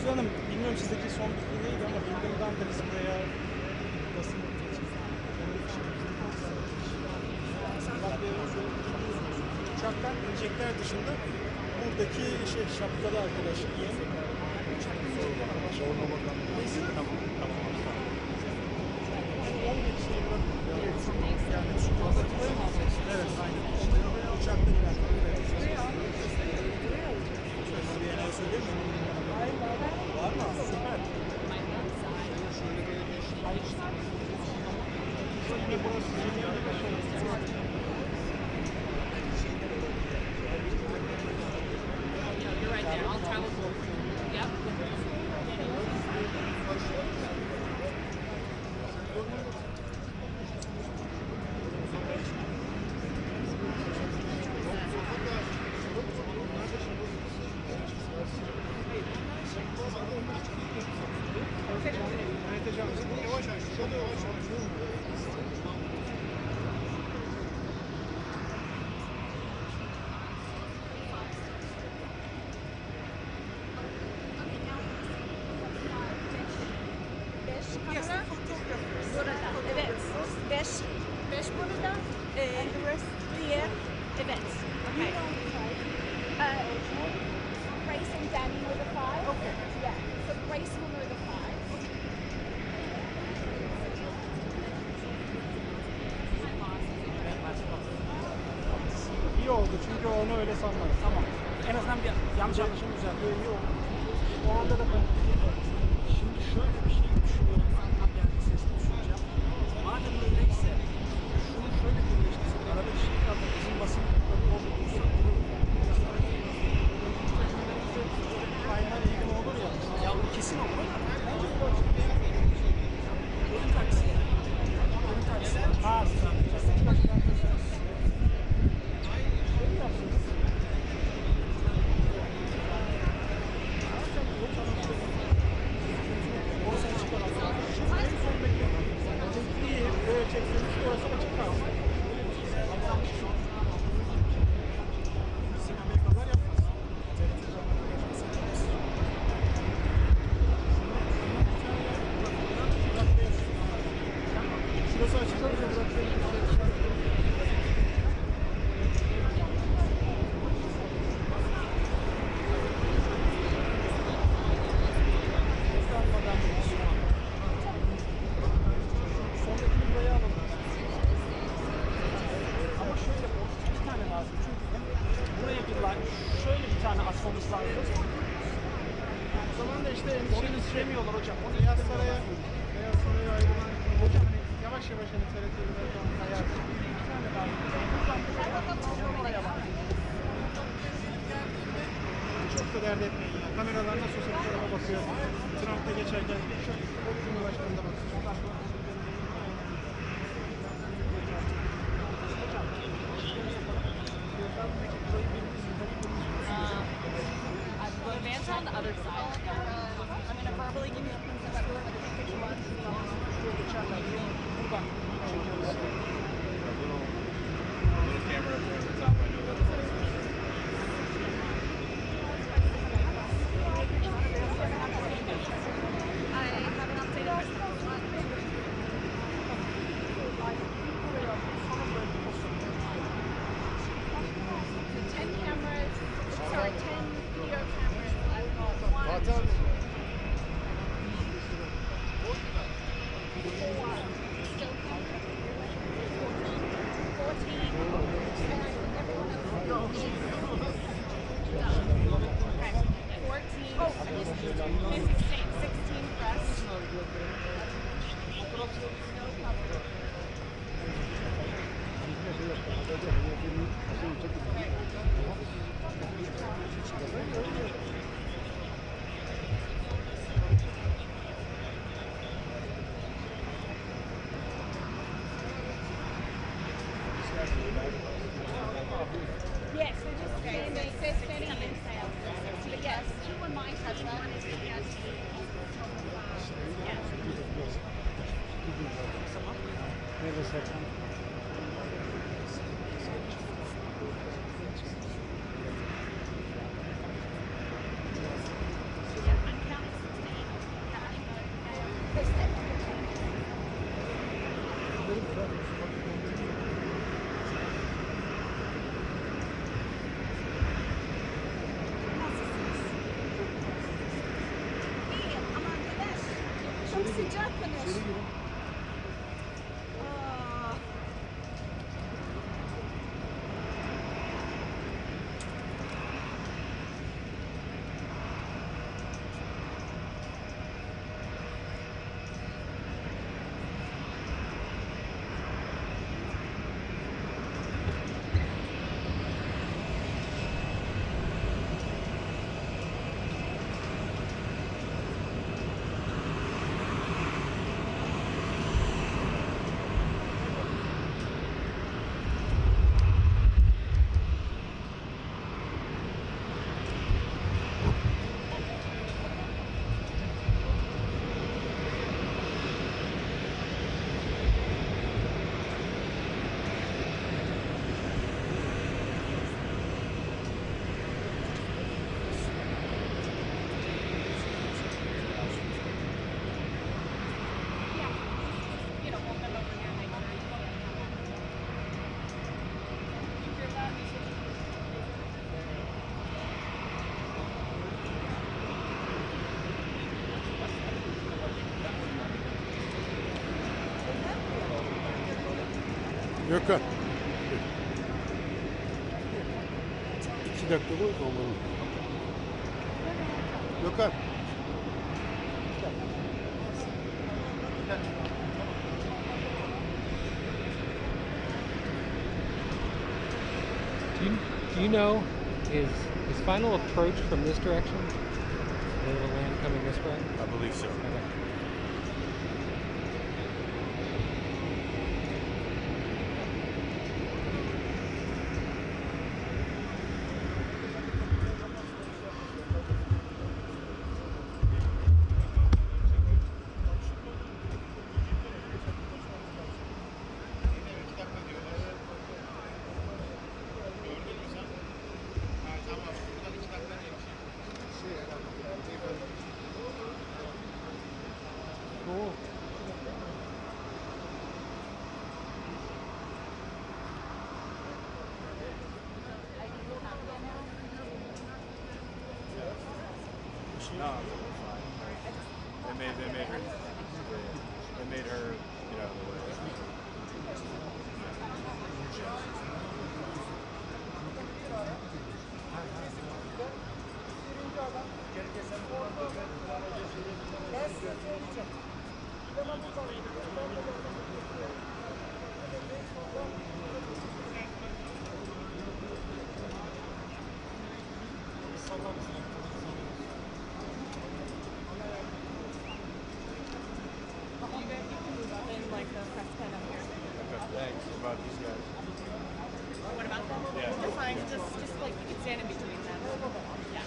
Hanım, bilmiyorum sizdeki son bilgi neydi ama Bingham'dan da biz buraya basın uçaktan inecekler dışında buradaki şapkalı arkadaş iyi. Sorma bakalım. Neyse tamam. Onun geçişini bırakın. Yani şu masakları mı alacaksın? Evet, aynen. Uçakta gider. Söyleyenler söylüyor mu? Var mı? Süper. Yine burası You're right there. I'll travel for you. Yep. Burada. Evet. Beş burada. And the rest diğer. Evet. Okay. Grace and Danny were the five. Okay. Yeah. So Grace will know the five. İyi oldu çünkü onu öyle sanmadım. Tamam. En azından bir yanlış anlaşılma düzeltiyor. İyi oldu. O anda da ben şimdi şöyle bir şey düşünüyorum. Tam geldi sesini düşüneceğim. Madem öyleyse şunu şöyle birleştirsek arada bir şey kaldı. Bizim basın orada dursa kaynar ilgim olur ya. Ya bu kesin olur ama bence bu ölüm taksi. Ölüm taksi. Ha, şöyle bir tane asmamız lazım. O zaman da işte endişeniz demiyorlar hocam. Onu Beyaz Saray'a ayrılan hocam hani yavaş yavaş hani TRT'liler ayar. Bir tane daha. Oraya bak. Çok da dert etmeyin ya. Kameralar nasıl olsa bu tarafa bakıyor. Trump'ta geçerken Cumhurbaşkanı da bakıyor. The van's on the other side. I'm going to verbally give you a princess tour, but I think you want little camera up there at the top. I know that's I haven't updated the 10 cameras, sorry, 10 video cameras. I want 4, still 14, and everyone else. Okay, 14, oh, this is 16 press. Yes, we're just standing in sales. But yes, 2 on my side, 1 is the yes. Yes. olacaksınız? Aa. Gökhan. 2 dakikada olmalı. Gökhan. Do you know his final approach from this direction? They will land coming this way? I believe so. Okay. Cool. No, they made her get out of the way. Thanks. What about these guys? What about them? Yeah. They're fine. Just like you can stand in between them. Yeah.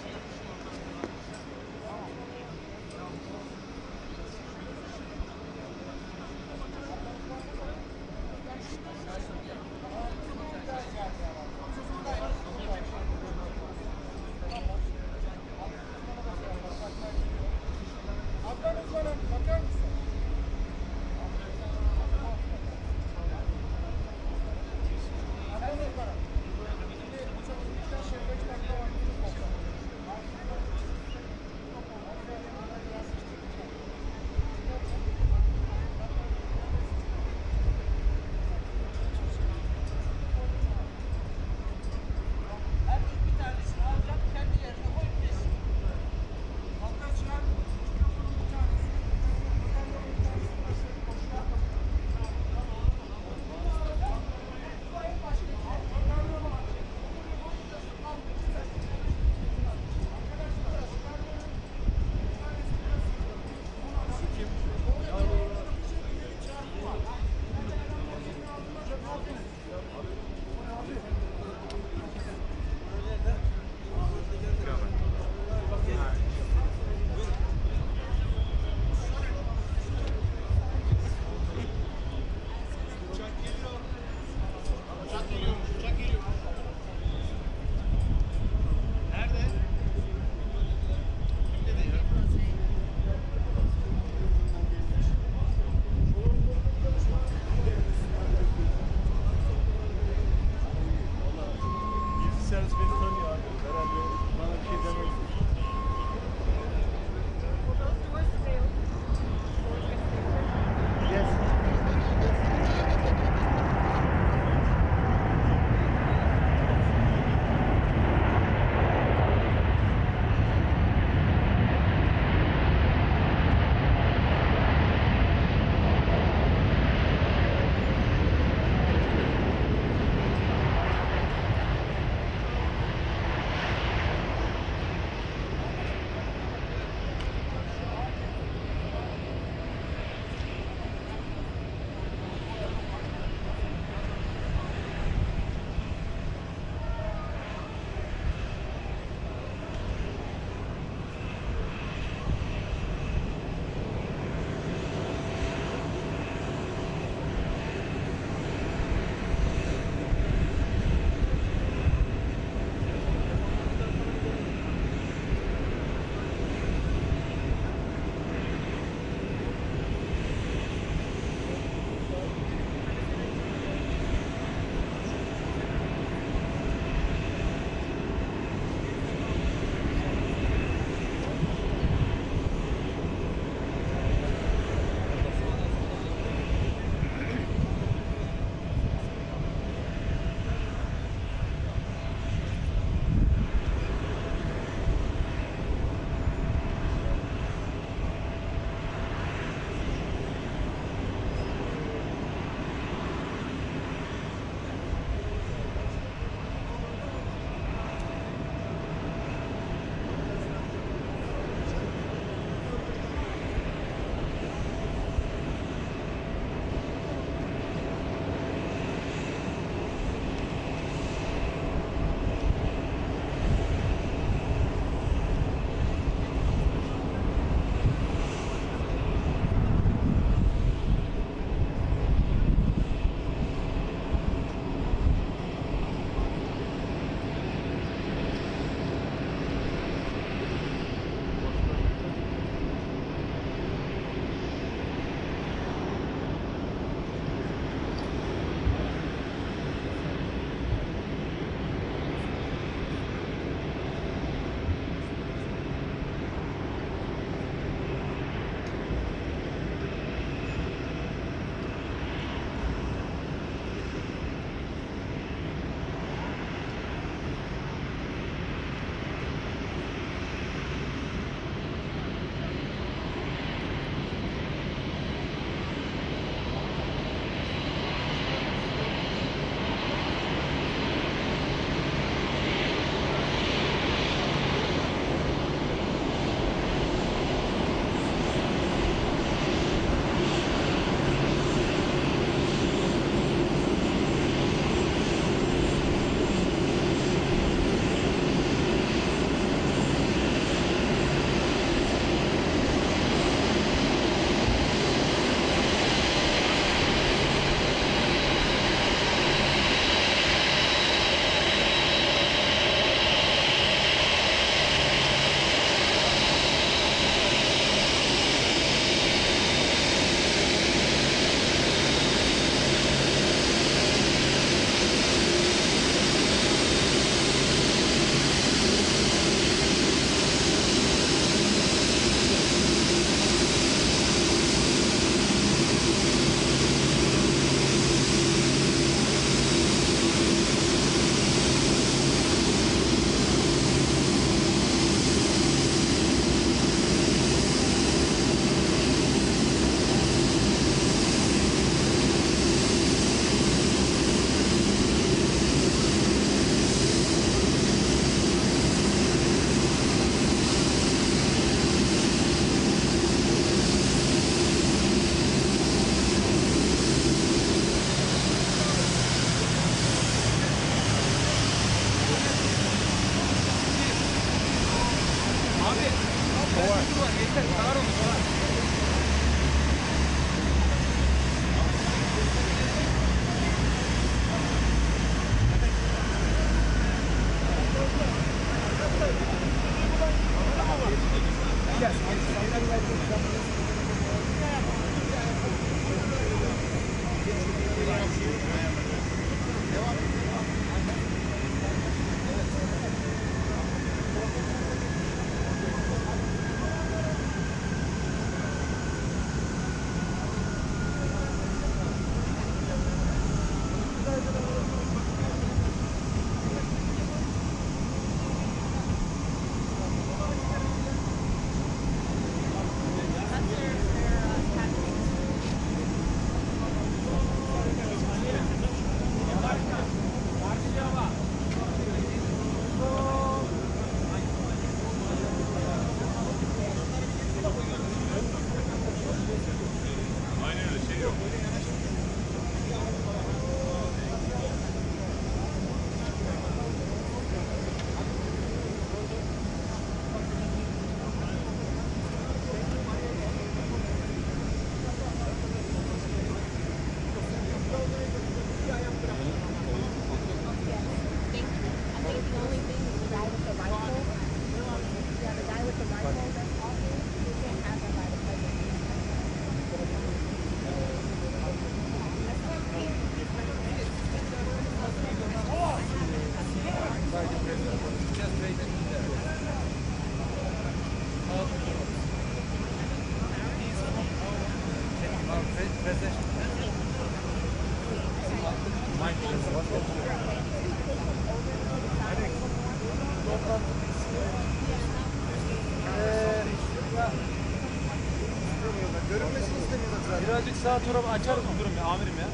Birazcık sağ tarafa açarız bu durum ya amirim ya.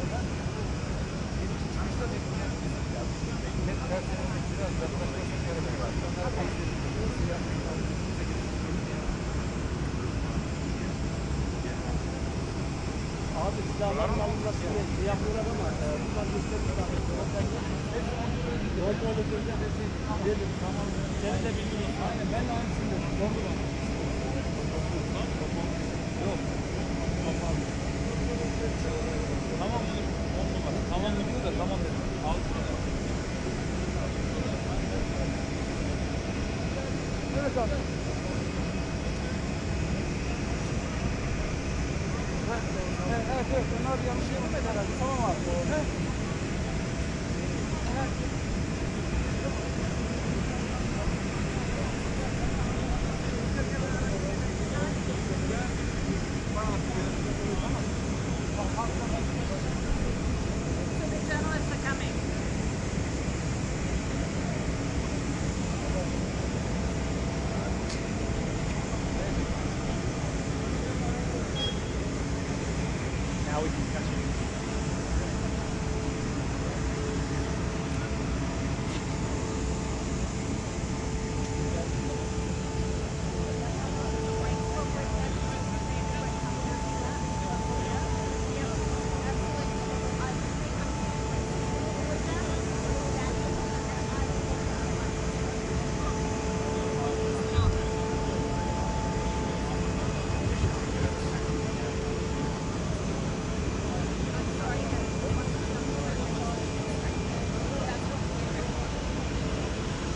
Abi silahların alınmasını yapıyorlar ama bunlar göstermiş abi. Yolda öyle söyleyeceğim. Tamam. Senin de bilgin olsun. Aynen ben de aynısını diyorum. Doğru mu? Yok. Tamam mı? 10 numara. Tamam mı diyor da tamam dedim. Al. Evet abi. Evet, onlar yanlış yapmadı herhalde. Tamam abi. Now we can catch it.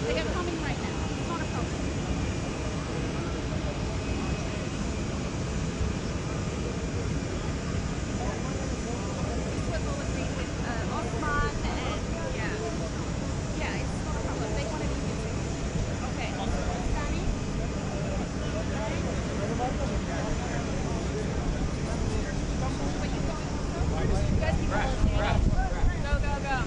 They are coming right now. It's not a problem. This was all agreed with Osman and yeah, it's not a problem. They want to keep it too. Okay. Danny? Where you going also? You guys keep going. Go, go, go.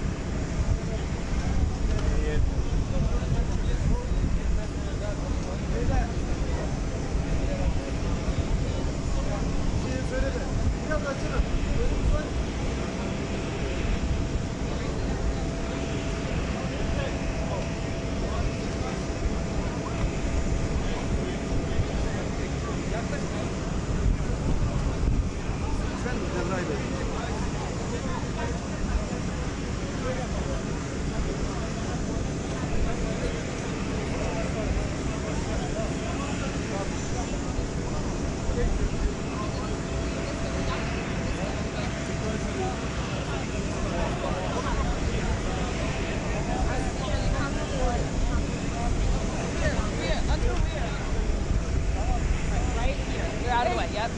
Yep.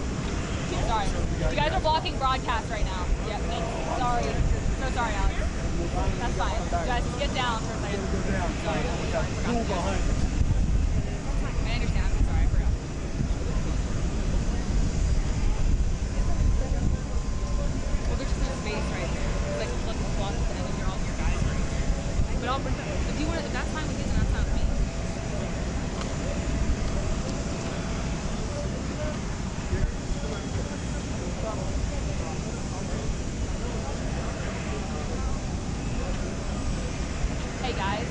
Sorry. You guys are blocking broadcast right now. Yep. Sorry. So sorry, Alex. That's fine. You guys just get down for a second. Sorry. Cool behind us. I understand. I'm sorry. I forgot. Well, there's just no space right there. It's like flip the cloth and then you're all your guys right here. But I'll bring that. If you want to, if that's fine with you, then that's fine with me. Hey guys.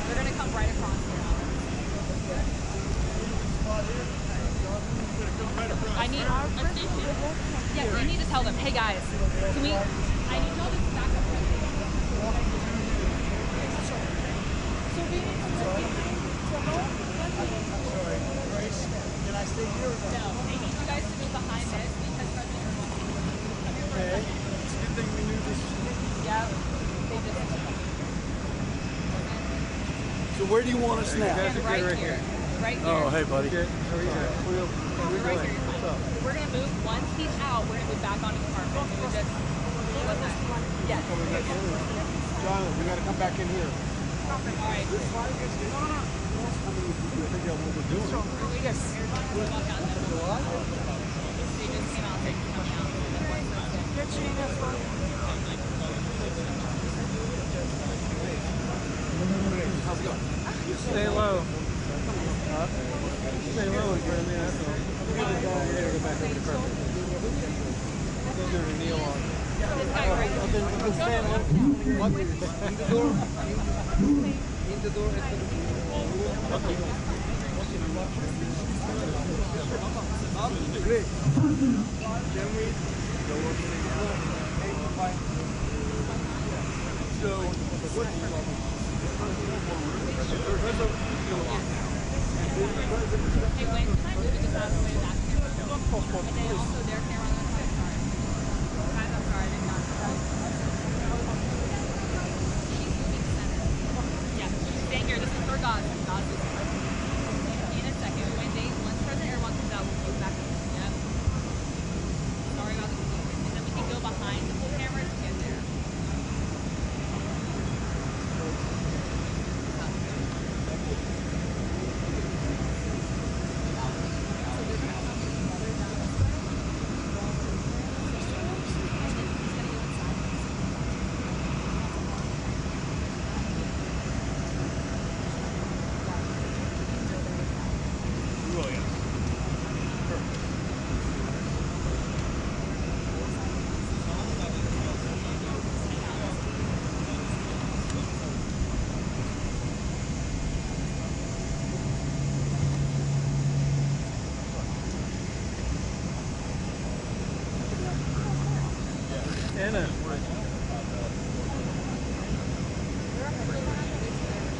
They're gonna come right across here. I need our yeah, you need to tell them, hey guys, can we I need y'all to back up right here. So we need to Sorry, Grace, can I stay here or no? no, they need you guys to go behind this because President Erdogan. Okay. It's a good thing we knew this. Yeah, they just So where do you want us now? stand right here. Right here. Oh, hey, buddy. Good. How are you doing? We're right here. We're gonna move once he's out. We're gonna move back onto the carpet. We would just what's that? Yes. John, we got to come back in here. All right. Figure out what we're doing. We just walk out. They just came out. They come down. How's it going? Stay low. Stay low and grab me. That's all. We're going to go back over the carpet. Those are to kneel on. This guy right here. What? In the door? In the door? Great. Can we go over there? So, Hey, Wayne, can I move it just out of the way back here? And then also their camera on the side. Sorry. Guys, I'm sorry. I did not. She's moving center. Yeah, she's staying here. This is for God. God's is in a second. Once President Erdogan comes out, we'll move back. Yep. Sorry about the confusion. And then we can go behind the full camera to get there.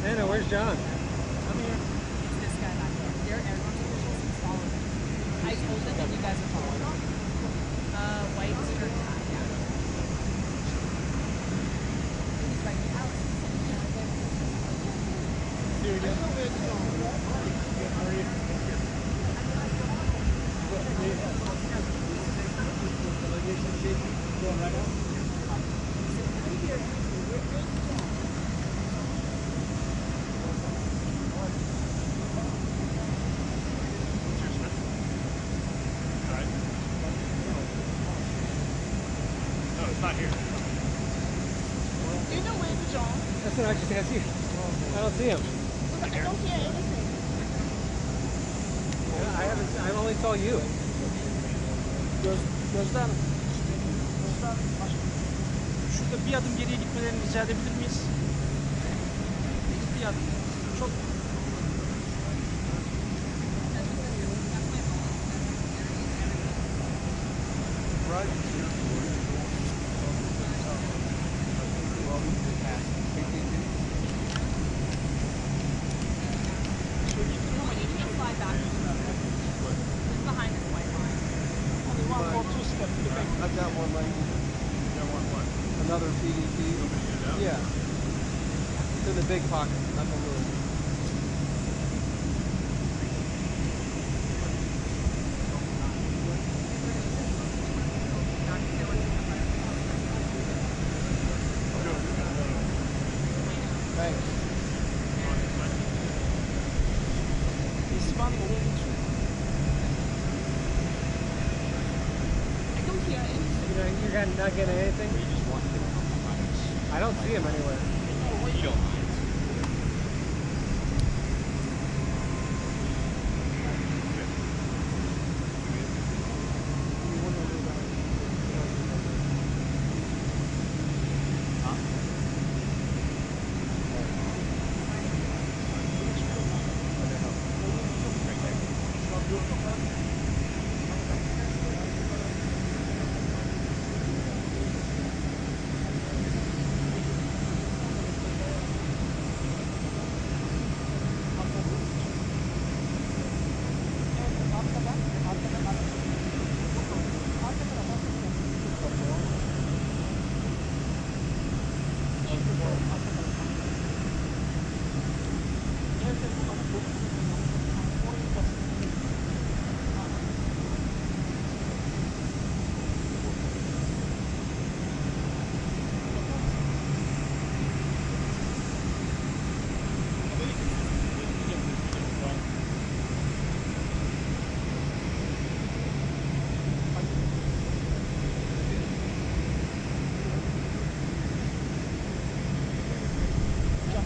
Anna, where's John? I'm here. It's this guy back there. They're Erdogan's officials. He's following me. I told them that you guys are following me. White shirt. Yeah. He's right here. Here you go. How are you? Going right now? Not here. Do you know where's John? That's what I just asked you. I don't see him. I don't hear anything. I only saw you. Gözden. Şurada bir adım geriye gitmelerini rica edebilir miyiz? Bir adım. Çok. I've got one like another PDP. Yeah. to the big pocket, not the little. Thanks. He's fun moving through. I don't hear anything. You're not getting anything? I don't see him anywhere. You don't mind.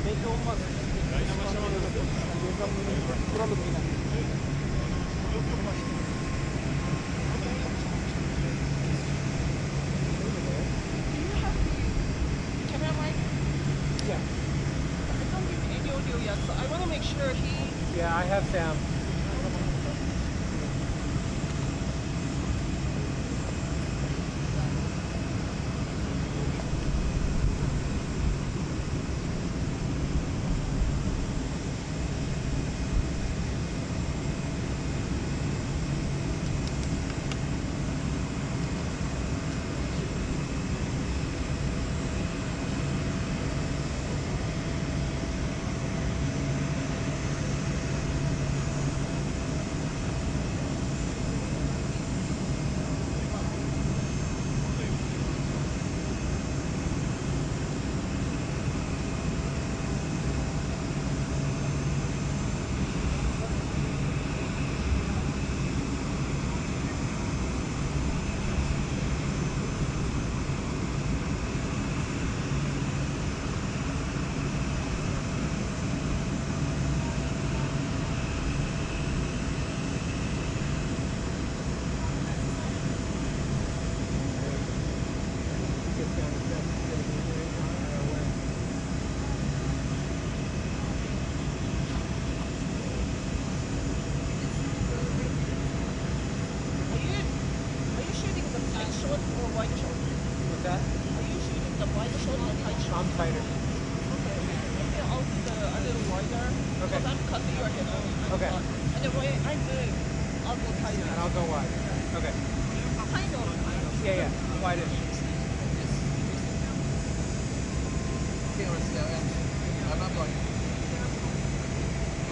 Belli olmaz. Kuralım yine. Camera mic? Yeah. I don't give any audio yet, so I want to make sure he. Yeah, I have Sam. Are you shooting the tight shot or wide shot? What's that? Are you shooting the wide shot or tight shot? I'm tighter. Okay. Maybe I'll do a little wider. Okay. Because I'm cutting your head off. Okay. And then when I move, I'll go tighter. And I'll go wide. Okay. Kind of. Yeah, wide-ish. Okay, I'm not going.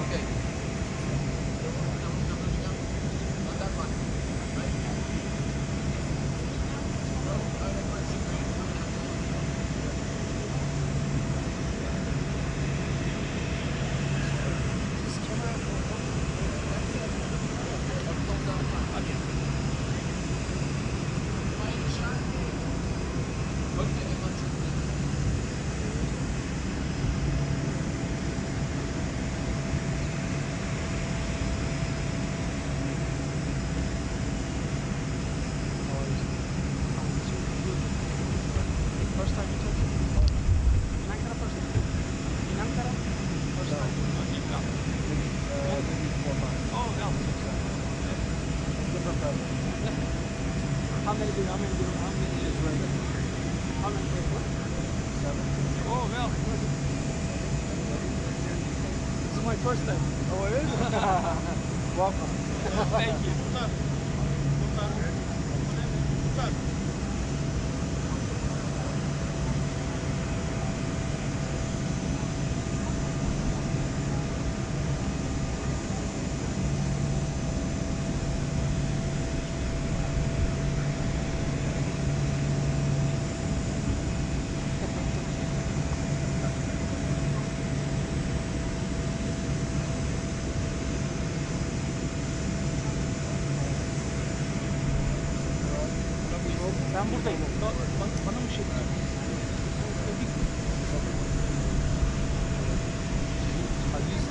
Okay. Not that one. First time you took it? In Ankara first time? In Ankara? First time? Oh, yeah. Different president. How many years? How many years? How many years? What? 7. Oh, well. This is my first time. Oh, it is? Welcome. Thank you.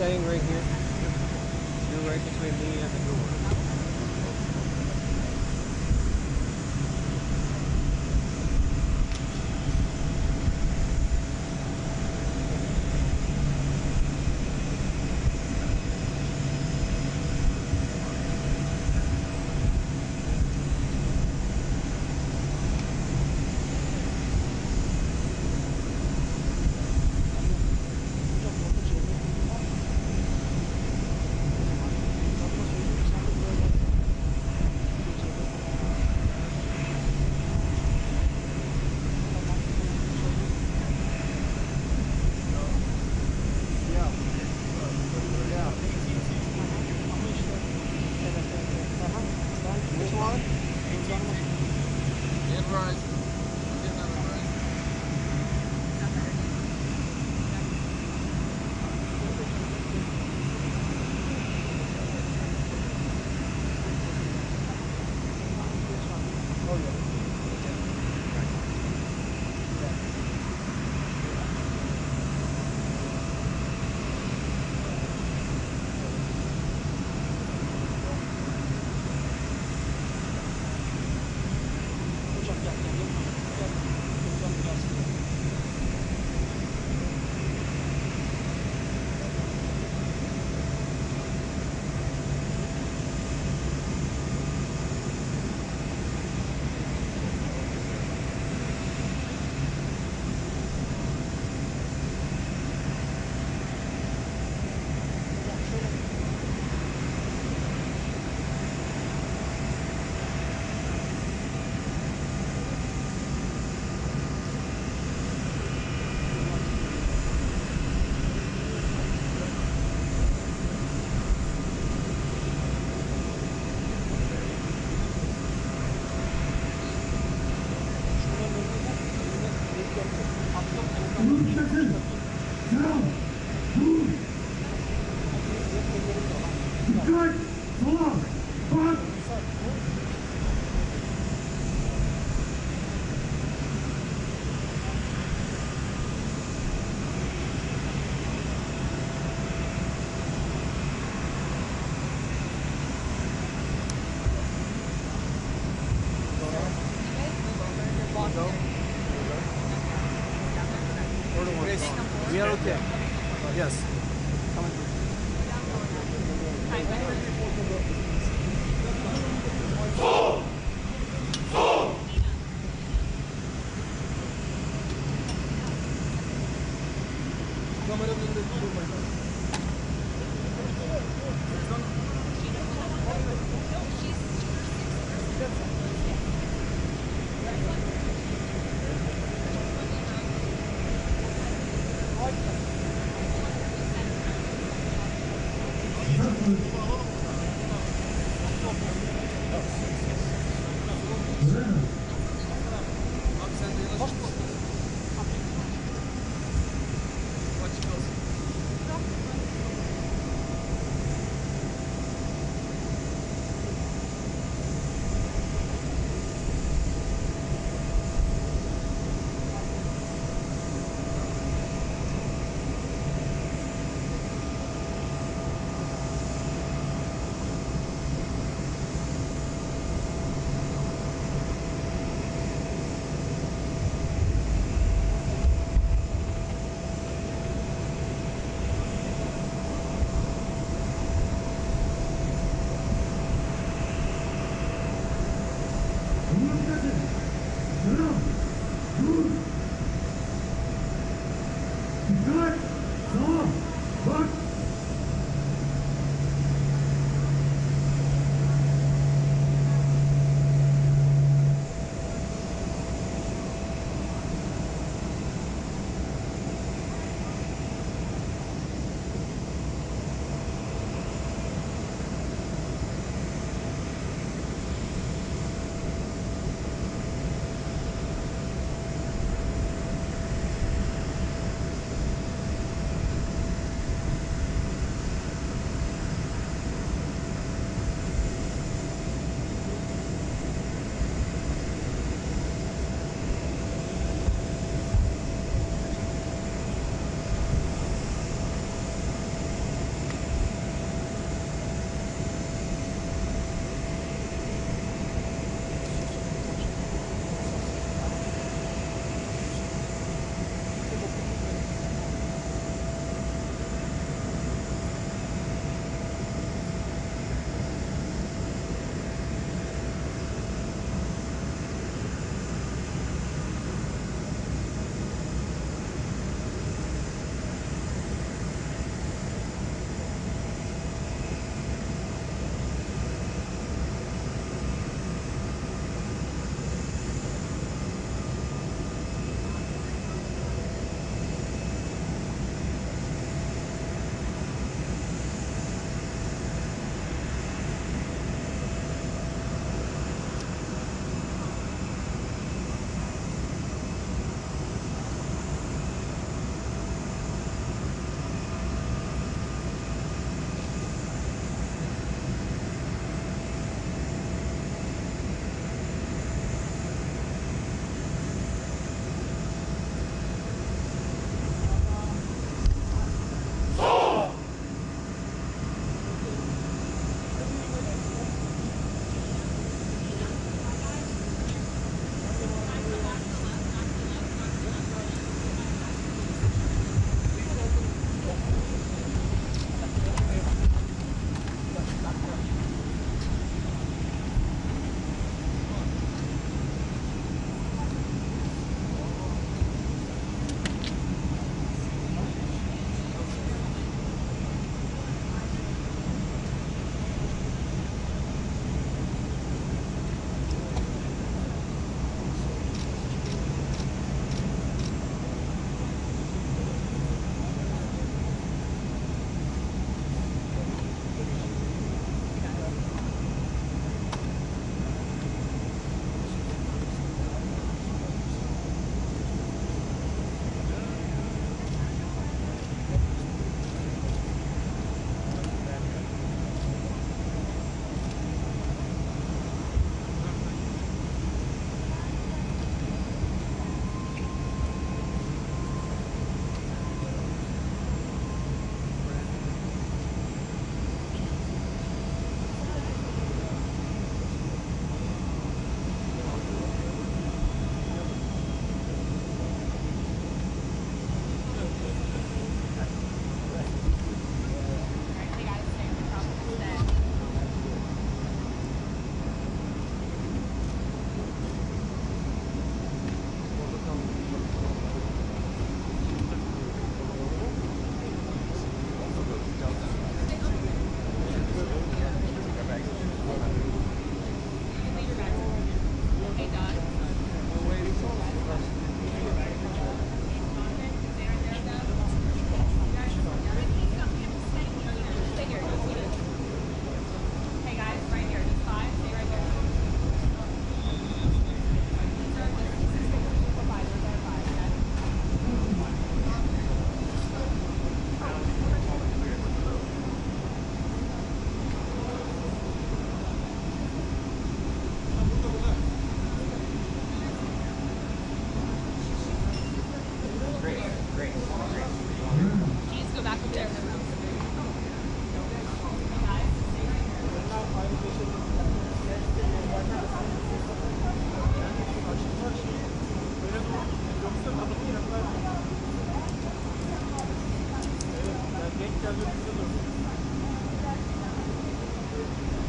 staying right here. You're right between me and the door. We are okay. Yes.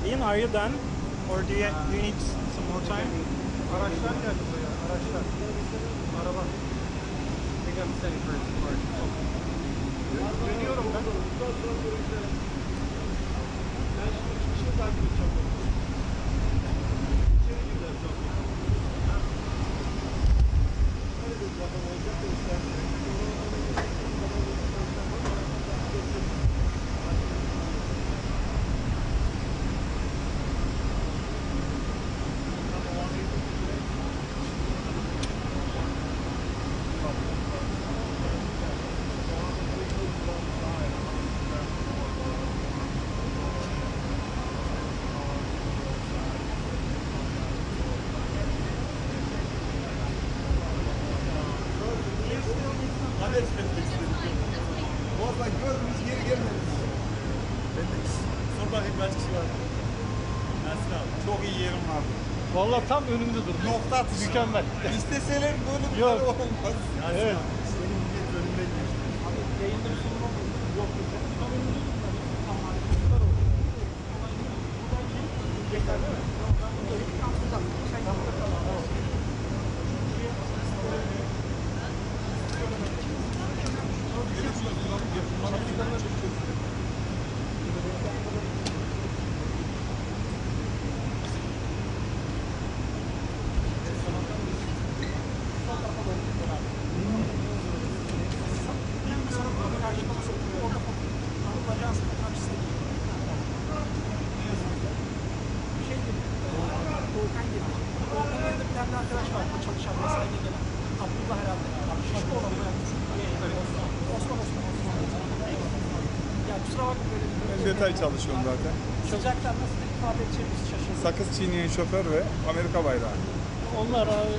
Ian, are you done? Or do you need some more time? Araçlar geldi buraya, araçlar. Araba. I think I'm sending for support. Dönüyorum ben. Sor bakayım kaç kişi var? Nasıl abi? Çok iyi yerim var. Vallahi tam önümde dur. Nokta atışı. Mükemmel. İsteseler böyle bir Yok. şey olmaz. Evet. Senin millet önünden geçti. Abi yayında bir sorun olmadı. Yok yok. Tam önümde durmadı. Tamam. Yeter değil mi? Ben burada bir kampta. Sen kampta kal. Arkadaş var, bu çalışan mesaiye gelen. Abdullah herhalde. İşte olan bu yapmış. Osman. Ya kusura bakma böyle bir Ben detay çalışıyorum zaten. sıcaktan nasıl ifade edeceğimizi şaşırdım. Sakız çiğneyen şoför ve Amerika bayrağı. Onlar abi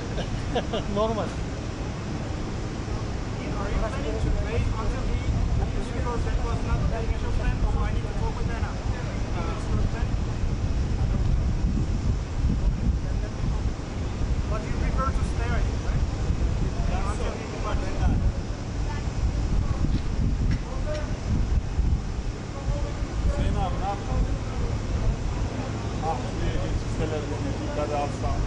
normal. Hüseyin abi ne yaptın? Ah buraya geçirseler beni dikkate alsam.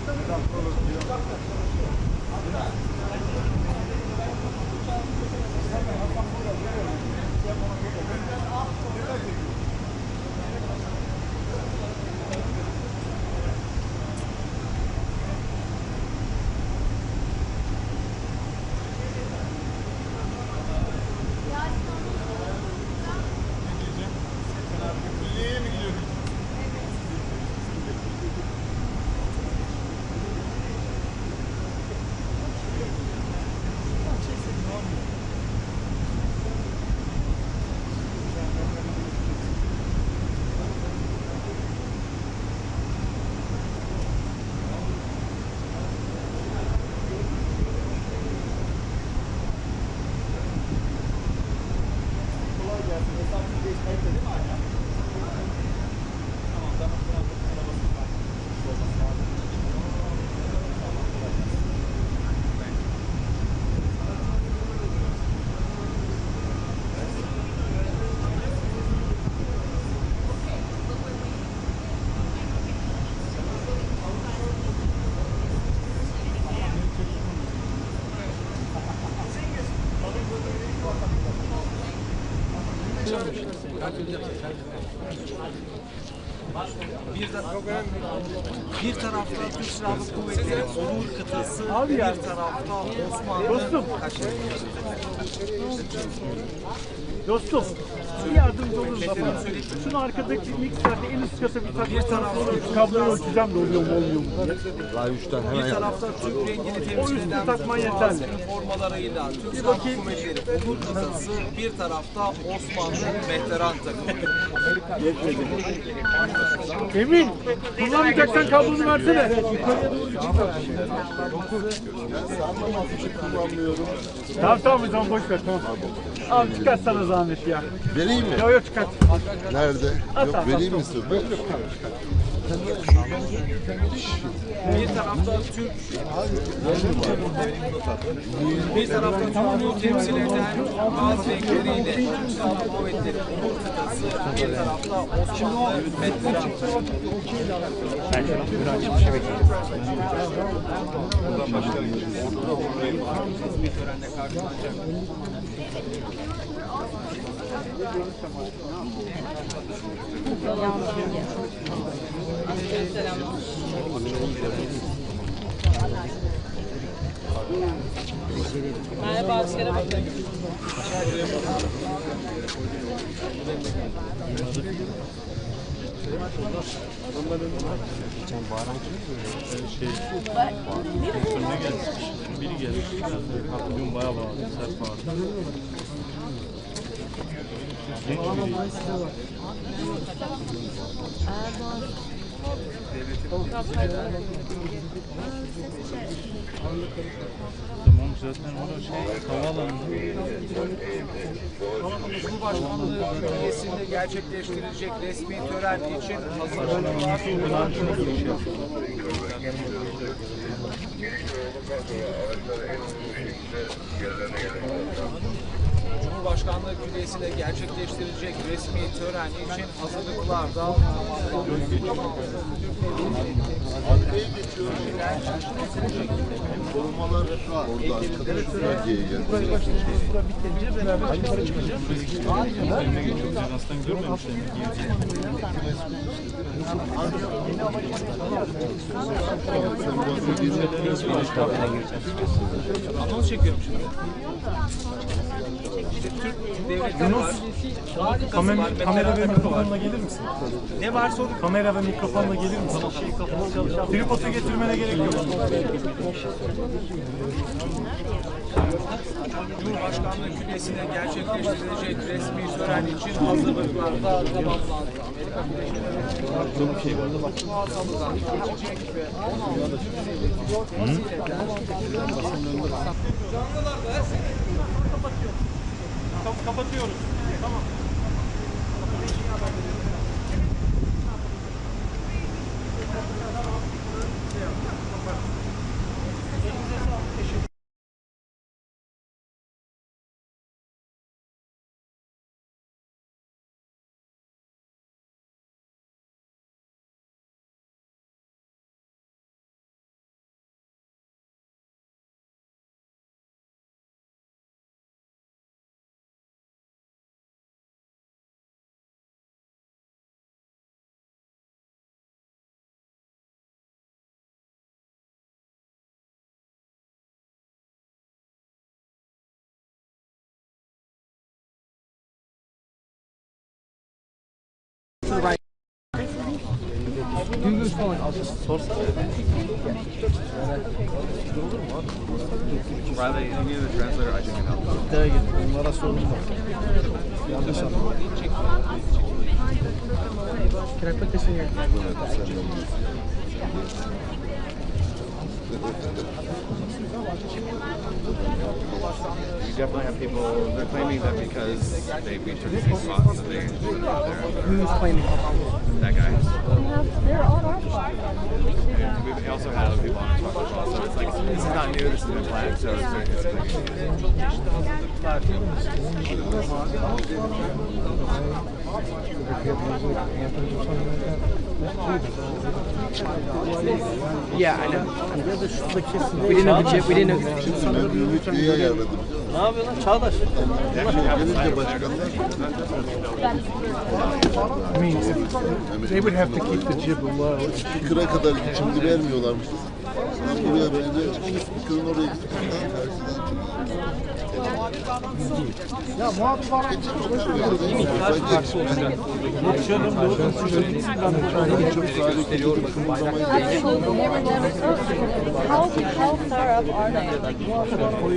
Bir dakika olur diyor. Külliye mi gidiyordun? Kolay gelsin. Hesabını geçmekte değil mi hala? Tamam, ben buna basayım ben. Olması lazım. Bir tarafta Türk Silahlı Kuvvetleri Onur kıtası, bir tarafta Osmanlı. Dostum, bir yardımcı olur musun? Şunu arkadaki mikserde en üst kasa bir takma. Bir tarafta Kabloyu ölçeceğim de oluyor mu olmuyor mu? bir tarafta Türk rengini temsil üstü eden takman bütün yeterli. askeri formalarıyla Türk Silahlı Kuvvetleri Onur kıtası, bir tarafta Osmanlı Mehteran takımı. Emin, kullanmayacaksan kablonu versene. Tamam o zaman boş ver tamam. Abi çıkart sana zahmet ya. Vereyim mi? Yok çıkart. Nerede? Yok vereyim mi size? Bir tarafta Türk, bir tarafta Türk'ü temsil eden bazı renkleriyle Türk Silahlı Kuvvetleri Umur kıtası, bir tarafta Osmanlı veteran. Bir törenle karşılanacak. Merhaba, askere bakın. Biri geldi. Dün bayağı bağırdı. Sert bağırdı. Tamam zaten orada havaalanı. Cumhurbaşkanlığı bünyesinde gerçekleştirilecek resmi tören için hazırlanılan Cumhurbaşkanlığı Külliyesi'nde gerçekleştirilecek resmi tören için hazırlıklar da tamamlandı. Korumalar şu an orada arkadaşlar bölgeye geldi. Aslan görmemişler. Anons çekiyorum şimdi. Türk devletleri var. Kamera ve mikrofonla gelir misin? Ne var sorun? Kamera ve mikrofonla gelir misin? Tripodu getirmene gerek yok. Cumhurbaşkanlığı Külliyesi'nde gerçekleştirilecek resmi tören için hazırlıklar da tamamlandı. Bir şey vardı bak. Geçecek ve Kapatıyoruz. Tamam. Riley, you need a translator, I can help. Bunlara sorun var. Yanlış anladım. Can I put this in your... You definitely have people, they're claiming that because we took these spots that they put it out there. Who's claiming? That guy. They're on our side. And we also had other people on our talk as well, so it's like, this is not new, this has been planned, so it's Yeah, I know. We didn't know the chip. We didn't know. Ben Ümit Bey'i ayarladım. Ne yapıyor lan Çağdaş? Gelince başkanlar They would have to keep the jib low. Speaker'a kadar şimdi vermiyorlarmış. Buraya bence Speaker'ın oraya gittikten karşıdan Ya muhabir bağlantısı Bir miktar farklı olacak. How far up are they?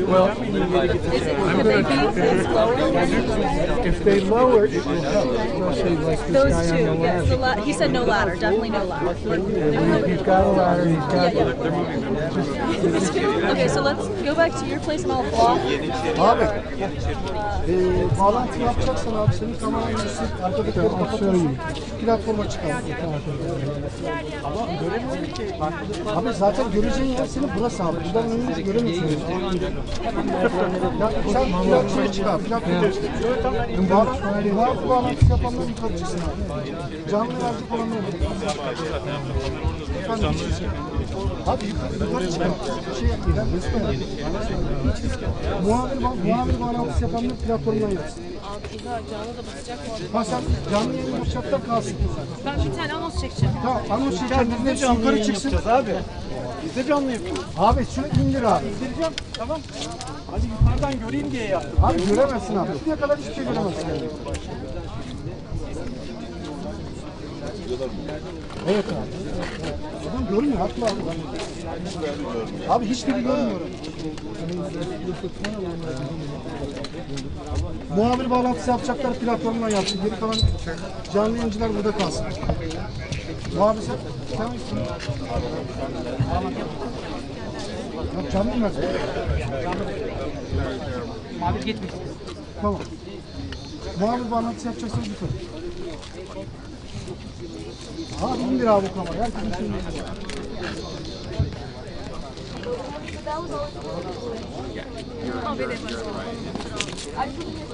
Well, Could they be slower? if they lower it, it will help, especially like this Those guy two, on the yes. ladder. He said no ladder, definitely no ladder. He's got a ladder, he's got Okay, so let's go back to your place and I'll vlog. Abi, bağlantı yapacaksan abi senin kameranı yüksek, arkadakileri kapatırsın, platforma çıkar. Abi zaten göreceğin yer senin burası abi. Buradan önünü göremiyorsun. Ya sen platforma çıkar, platforma çıkar. Bağlantı bağlantısı yapanları yukarı çıksın abi. Canlı verecek olanları abi yukarı çıkar. Şey yapmayın, muhabir bağlantısı yapanları platformdan yapsın. Canlı da basacak mı? Ha sen canlı yayın yapacaklar kalsın. Ben bir tane anons çekeceğim. Tamam anons çekeceğim. Biz de yukarı çıksın. Abi. Biz de canlı yapıyoruz. Abi şunu indir abi. İndireceğim. Tamam. Hadi yukarıdan göreyim diye yaptım. Abi göremezsin abi. Şimdiye kadar hiçbir şey göremezsin. Evet abi. Adam görmüyor. Haklı abi. Abi hiçbiri görmüyorum. Muhabir bağlantısı yapacaklar platformdan yapsın. Geri kalan canlı yayıncılar burada kalsın. Muhabir sen misin? Yok canlı mı? Muhabir gitmiş. Tamam. Muhabir bağlantısı yapacaksanız yukarı. Abi indir abi bu kamerayı. Herkesin şeyini indir.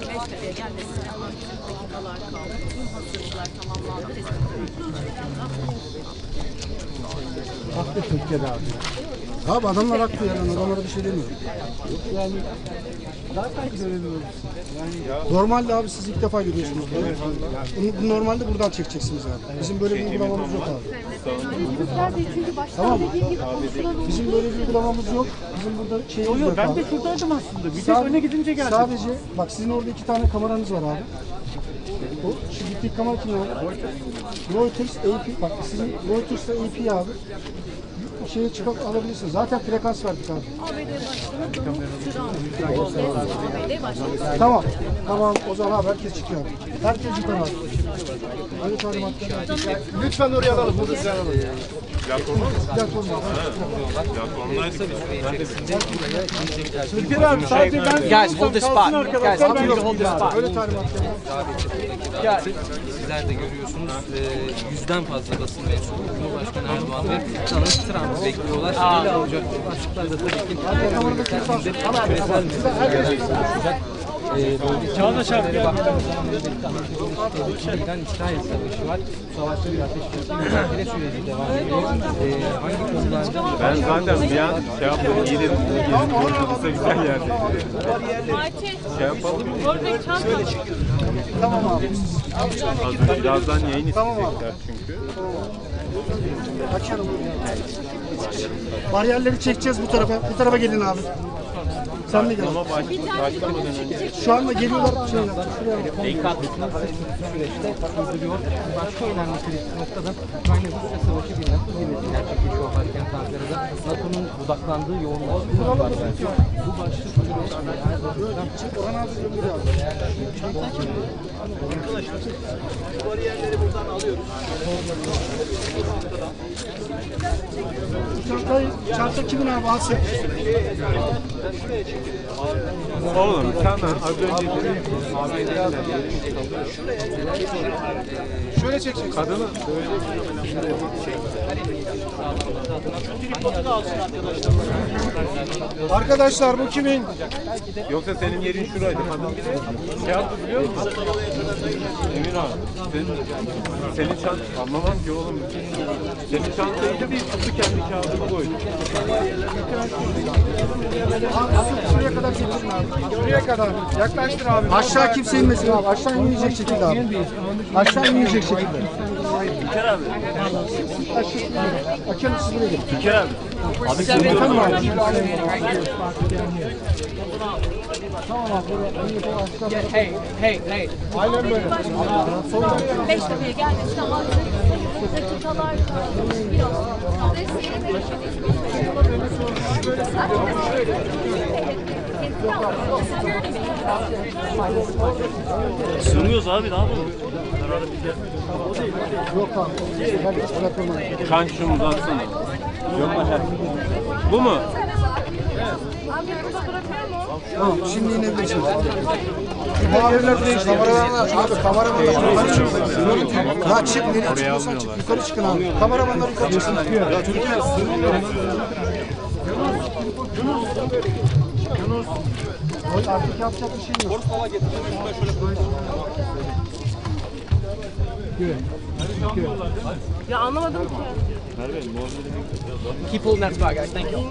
Beştepe'ye gelmesine dakikalar kaldı. Tüm hazırlıklar tamamlandı. Haklı Türkiye'de abi. Abi adamlar haklı yani. Adamlara bir şey demiyorum. Yani zaten göremiyoruz. Yani normalde abi siz ilk defa görüyorsunuz. Evet. Bunu normalde buradan çekeceksiniz abi. Bizim böyle bir uygulamamız yok abi. Tamam mı? Bizim böyle bir uygulamamız yok. Bizim burada şeyimiz yok Ben abi. de şuradaydım aslında. Bir tek öne gidince geldim. Sadece bak sizin orada 2 tane kameranız var abi. O şu gittiği kamera kim abi? Reuters AP bak sizin Reuters'ta AP abi. Şeye çıkıp alabilirsiniz. Zaten frekans verdik abi. Tamam. Tamam. O zaman abi herkes çıkıyor. Herkes yukarı abi. Hadi talimatlar. Lütfen oraya alalım. Burada size alalım. Türkiye abi sadece ben Guys, hold the spot. Guys, ben hold the spot. Öyle talimatlar. Sizler de görüyorsunuz 100'den fazla basın mensubu Cumhurbaşkanı Erdoğan ve Donald Trump'ı bekliyorlar. Ele alacak başlıklar da tabii ki küresel meseleler. Çağdaş abi gel. İran-İsrail savaşı var. Bu savaşta bir ateşkes mücadele süreci devam ediyor. Hangi konularda? Ben zaten bir an şey yaptım, yedim. Kısa güzel yerde. Şey yapalım. Oradaki çanta. Tamam abi. Az önce birazdan yayın isteyecekler çünkü. Açalım. Bariyerleri çekeceğiz bu tarafa. Bu tarafa gelin abi. Sen de gel. Ama başlamadan önce Şu anda geliyorlar. Şuraya Süreçte sürdürüyor. Başka önemli kritik noktada Ukrayna-Rusya savaşı bir NATO zirvesi gerçekleşiyor başkent Ankara'da. NATO'nun odaklandığı yoğunlaşma var. Bu başlık çanta kimin abi? Alsın. oğlum sen az önce dedin. Şöyle çekeceksin. Kadını Arkadaşlar bu kimin? yoksa senin yerin şuraydı. Kadın bir de şey yaptı biliyor musun? Emin abi. Senin çant anlamam ki oğlum. Senin çantayı da bir tuttu kendi kağıdına koydu. Şuraya kadar çekeceksin abi. Şuraya kadar. Yaklaştır abi. Aşağı kimse inmesin abi. Aşağı inmeyecek şekilde abi. Aşağı inmeyecek şekilde. İlker abi. Açalım siz buraya gelin. İlker abi. Abi sen Seven Tamam abi. people sitting right here. Tamam abi. Yeah, hey. Aynen böyle. 5 dakikaya gelmesine hazır dakikalar sığmıyoruz abi ne yapalım? Yok abi. Hadi bırakalım. Kanki şunu uzatsana. Yok mu? Bu mu? Tamam şimdi inebilirsiniz. Muhabirler değişti. Abi kameramanlar yukarı çıkın. Ya çık nereye çıkıyorsan çık. Yukarı çıkın abi. Kameramanlar yukarı çıksın. Ya Türkiye artık yapacak bir şey yok. Ya anlamadım ki. Keep holding that spot, guys. Thank you.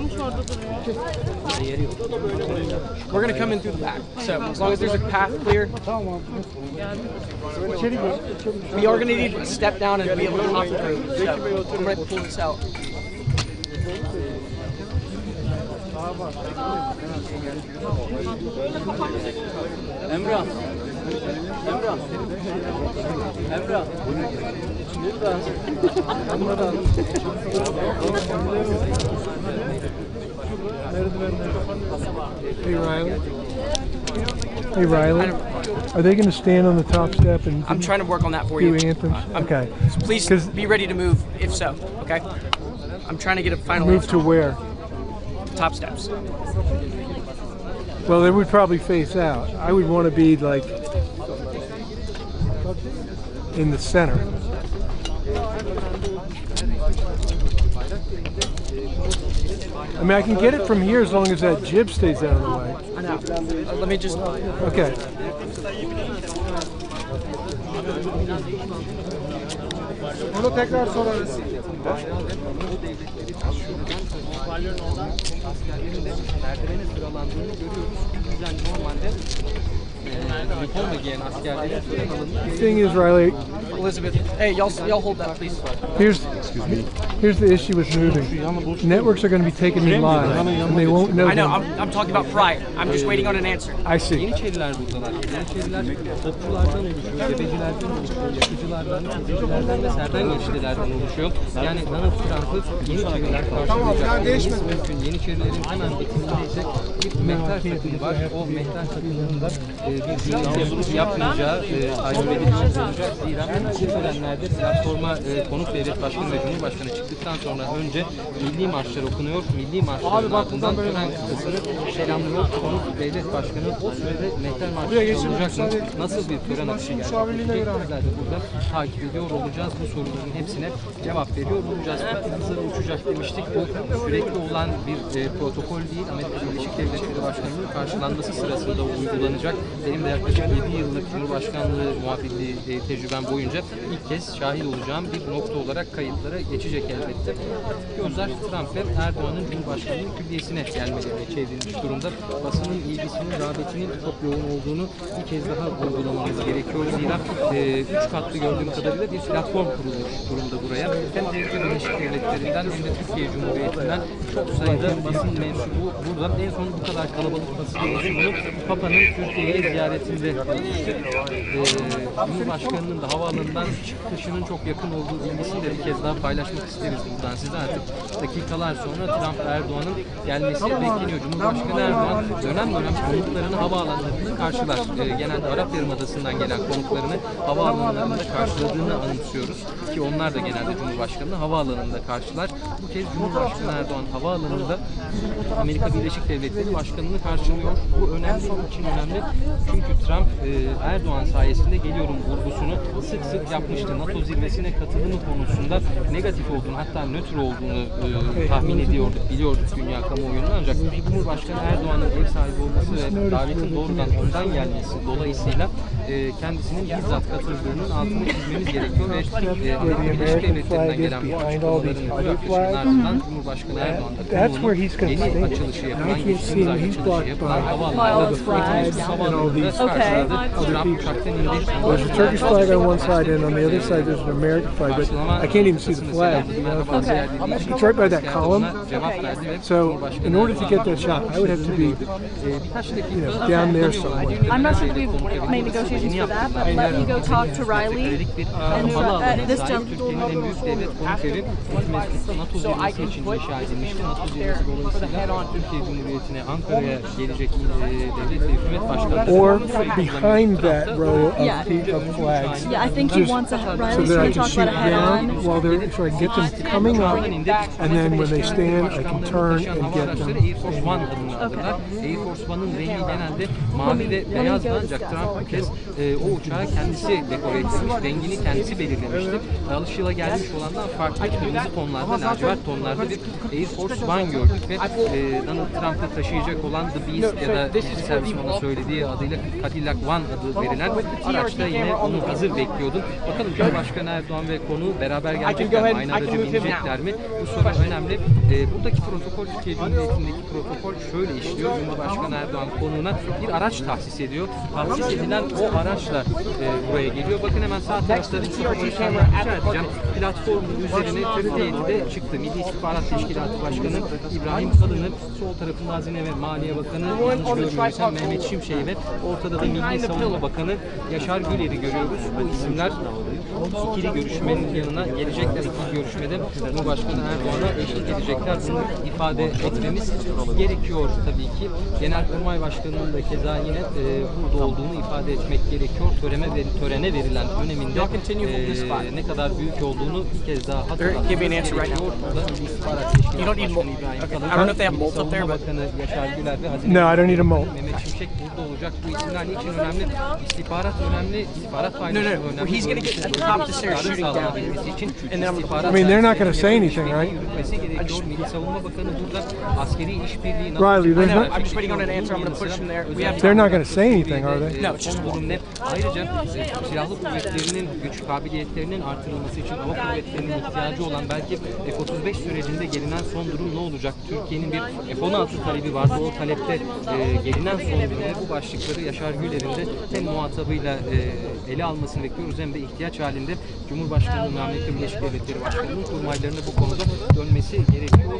We're gonna come in through the back. So as long as there's a path clear, Tamam abi. İçeri gir. we are gonna need to step down and be able to hop through. So I'm gonna pull this out. Emrah. Hey Riley. Hey Riley. Are they going to stand on the top step and I'm trying to work on that for do you. anthems? Okay. Please 'Cause- be ready to move if so. Okay. I'm trying to get a final Move answer. to where? Top steps. Well, they would probably face out. I would want to be like in the center. I mean, I can get it from here as long as that jib stays out of the way. I know. Let me just. Okay. Onu tekrar sorarız. Merdivene sıralandığını görüyoruz. Bizden normalde üniforma giyen askerlerin sıra alındığı The thing is, Riley, Elizabeth, hey, y'all hold that, please. here's the issue with moving. Networks are going to be taking me live, and they won't know. I know. them. I'm talking about prior. I'm just waiting on an answer. I see. Yeniçeriler buradalar. Yeniçeriler topçulardan oluşuyor, tebecilerden oluşuyor, yakıcılardan, tebecilerden ve serden geçicilerden oluşuyor. Yani Donald Trump'ı Yeniçeriler karşılayacak. Mümkün. Yeniçerilerin hemen bitiminde ise bir mehter takımı var. O mehter takımının da bir Yeniçeri yapmayacağı takip edilmiş olacak. Zira bu törenlerde platforma konuk devlet başkanı ve cumhurbaşkanı çıktıktan sonra önce milli marşlar okunuyor. Milli marşların ardından tören kısmını selamlıyor. Konuk devlet başkanı o sürede mehter marşı olacak mı? Nasıl bir tören akışı gerçekleşecek? Bizler de burada takip ediyor olacağız. Bu soruların hepsine cevap veriyor olacağız. Hızlı uçacak demiştik. Bu sürekli olan bir protokol değil. Amerika Birleşik Devletleri Başkanı'nın karşılanması sırasında uygulanacak. Benim de yaklaşık 7 yıllık Cumhurbaşkanlığı muhabirliği tecrübem boyunca ilk kez şahit olacağım bir nokta olarak kayıtlara geçecek elbette. Gözler Trump ve Erdoğan'ın Cumhurbaşkanlığı külliyesine gelmelerine çevrilmiş durumda. Basının ilgisinin, rağbetinin çok yoğun olduğunu bir kez daha vurgulamamız gerekiyor. Zira 3 katlı gördüğüm kadarıyla bir platform kurulmuş durumda buraya. Hem Amerika Birleşik Devletleri'nden hem de Türkiye Cumhuriyeti'nden çok sayıda basın mensubu burada. En son bu kadar kalabalık basın mensubunu Papa'nın Türkiye'ye ziyaretinde görmüştük. Cumhurbaşkanının da havaalanından çıkışının çok yakın olduğu bilgisini de bir kez daha paylaşmak isteriz buradan size. Artık dakikalar sonra Trump Erdoğan'ın gelmesi bekleniyor. Cumhurbaşkanı Erdoğan dönem konuklarını havaalanlarında karşılar. Genelde Arap Yarımadası'ndan gelen konuklarını havaalanlarında karşıladığını anımsıyoruz. Ki onlar da genelde Cumhurbaşkanı'nı havaalanında karşılar. Bu kez Cumhurbaşkanı Erdoğan havaalanında Amerika Birleşik Devletleri Başkanı'nı karşılıyor. Bu önemli, için önemli. Çünkü Trump Erdoğan sayesinde geliyorum vurgusunu sık sık yapmıştı. Nato zirvesine katılımı konusunda negatif olduğunu, hatta nötr olduğunu tahmin ediyorduk, biliyorduk dünya kamuoyunda. Ancak Cumhurbaşkanı Erdoğan'ın ev sahibi olması ve davetin doğrudan ondan gelmesi dolayısıyla kendisinin bizzat katıldığının altını çizmemiz gerekiyor ve Amerika Birleşik Devletleri'nden gelen bu açıklamaların akışının ardından Cumhurbaşkanı Erdoğan'da kamuoyunun yeni açılışı yapılan, geçtiğimiz ay açılışı yapılan havaalanında Okay. Trump uçaktan indi. There's a Turkish flag on one side, and on the other side there's an American flag, but I can't even see the flag. You know? Okay. It's right by that column. Cevap verdi ve So, in order to get that shot, I would have to be, down there somewhere. I'm not sure that we've made negotiations for that, but let me go talk to Riley and this gentleman. Türkiye'nin en büyük devlet konukeri Meksik'te NATO zirvesi için inşa edilmişti. NATO zirvesi dolayısıyla Türkiye Cumhuriyeti'ne Ankara'ya gelecek devlet ve hükümet başkanı. Or behind that row of flags. Yeah, I think he wants a So Riley's that I going to can talk shoot about a head-on. down while they're, so I can get them coming up, and then when they stand, I can turn and get them. Air Force One adını alırlar. Air Force One'ın rengi genelde mavi ve beyaz, ancak Trump bu kez o uçağı kendisi dekore etmiş, rengini kendisi belirlemişti. Alışılagelmiş olandan farklı kırmızı tonlarda, lacivert tonlarda bir Air Force One gördük ve Donald Trump'ı taşıyacak olan The Beast ya da servismanın söylediği adıyla Cadillac One adı verilen araçta yine onu hazır bekliyordum. Bakalım Cumhurbaşkanı Erdoğan ve konuğu beraber gelecekler mi? Aynı araca binecekler mi? Bu soru önemli. Buradaki protokol, Türkiye Cumhuriyeti'ndeki protokol şöyle işliyor. Cumhurbaşkanı Erdoğan konuğuna bir araç tahsis ediyor. Tahsis edilen o araçla buraya geliyor. Bakın hemen sağ tarafta rica edeceğim. Platformun üzerine Türkiye'de de çıktı. Milli İstihbarat Teşkilatı Başkanı İbrahim Kalın'ı, sol tarafında Hazine ve Maliye Bakanı Mehmet Şimşek'i ve ortada da Milli Savunma Bakanı Yaşar Güler'i görüyoruz. Bu isimler ikili görüşmenin yanına gelecekler. İkili görüşmede Cumhurbaşkanı Erdoğan'a eşlik edecekler. Bunu ifade etmemiz gerekiyor tabii ki. Genelkurmay Başkanı'nın da keza yine burada olduğunu ifade etmek gerekiyor. Törene verilen öneminde ne kadar büyük olduğunu bir kez daha hatırlatmak gerekiyor. Burada İstihbarat Teşkilatı Başkanı İbrahim Kalın, Savunma Bakanı Yaşar Güler ve Hazine Mehmet Şimşek burada olacak. Bu isimler niçin önemli? İstihbarat önemli, istihbarat faydası önemli. He's going to get the top to start shooting down. I mean, they're not going to say anything, right? Milli Savunma Bakanı burada askeri işbirliği Riley, there's not. I'm just waiting on an answer. I'm going to push from there. We have They're not going to say anything, are they? No, it's just ayrıca silahlı kuvvetlerinin güç kabiliyetlerinin artırılması için hava kuvvetlerinin ihtiyacı olan belki F-35 sürecinde gelinen son durum ne olacak? Türkiye'nin bir F-16 talebi vardı. O talepte gelinen son durum bu başlıkları Yaşar Güler'in de hem muhatabıyla ele almasını bekliyoruz hem de ihtiyaç halinde Cumhurbaşkanı'nın Amerika Birleşik Devletleri Başkanı'nın kurmaylarına bu konuda dönmesi gerekiyor.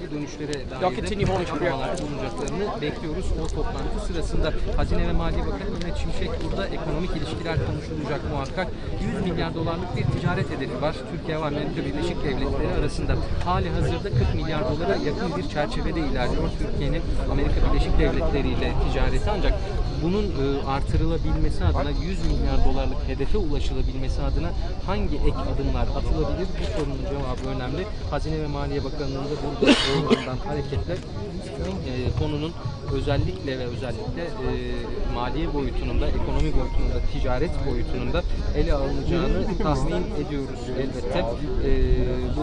Bu dönüşlere dair de açıklamalar bulunacaklarını bekliyoruz. O toplantı sırasında Hazine ve Maliye Bakanı Mehmet Şimşek burada ekonomik ilişkiler konuşulacak muhakkak. 100 milyar dolarlık bir ticaret hedefi var. Türkiye ve Amerika Birleşik Devletleri arasında. Hali hazırda 40 milyar dolara yakın bir çerçevede ilerliyor Türkiye'nin Amerika Birleşik Devletleri ile ticareti, ancak bunun artırılabilmesi adına 100 milyar dolarlık hedefe ulaşılabilmesi adına hangi ek adımlar atılabilir? Bu sorunun cevabı önemli. Hazine ve Maliye Bakanlığı'nda burada olduğundan hareketle konunun özellikle maliye boyutunun da, ekonomi boyutunun da, ticaret boyutunun da ele alınacağını tahmin ediyoruz elbette. Bu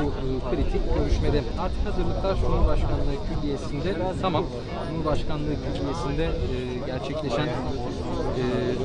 kritik görüşmede artık hazırlıklar Cumhurbaşkanlığı Külliyesi'nde tamam. Cumhurbaşkanlığı Külliyesi'nde gerçekleşen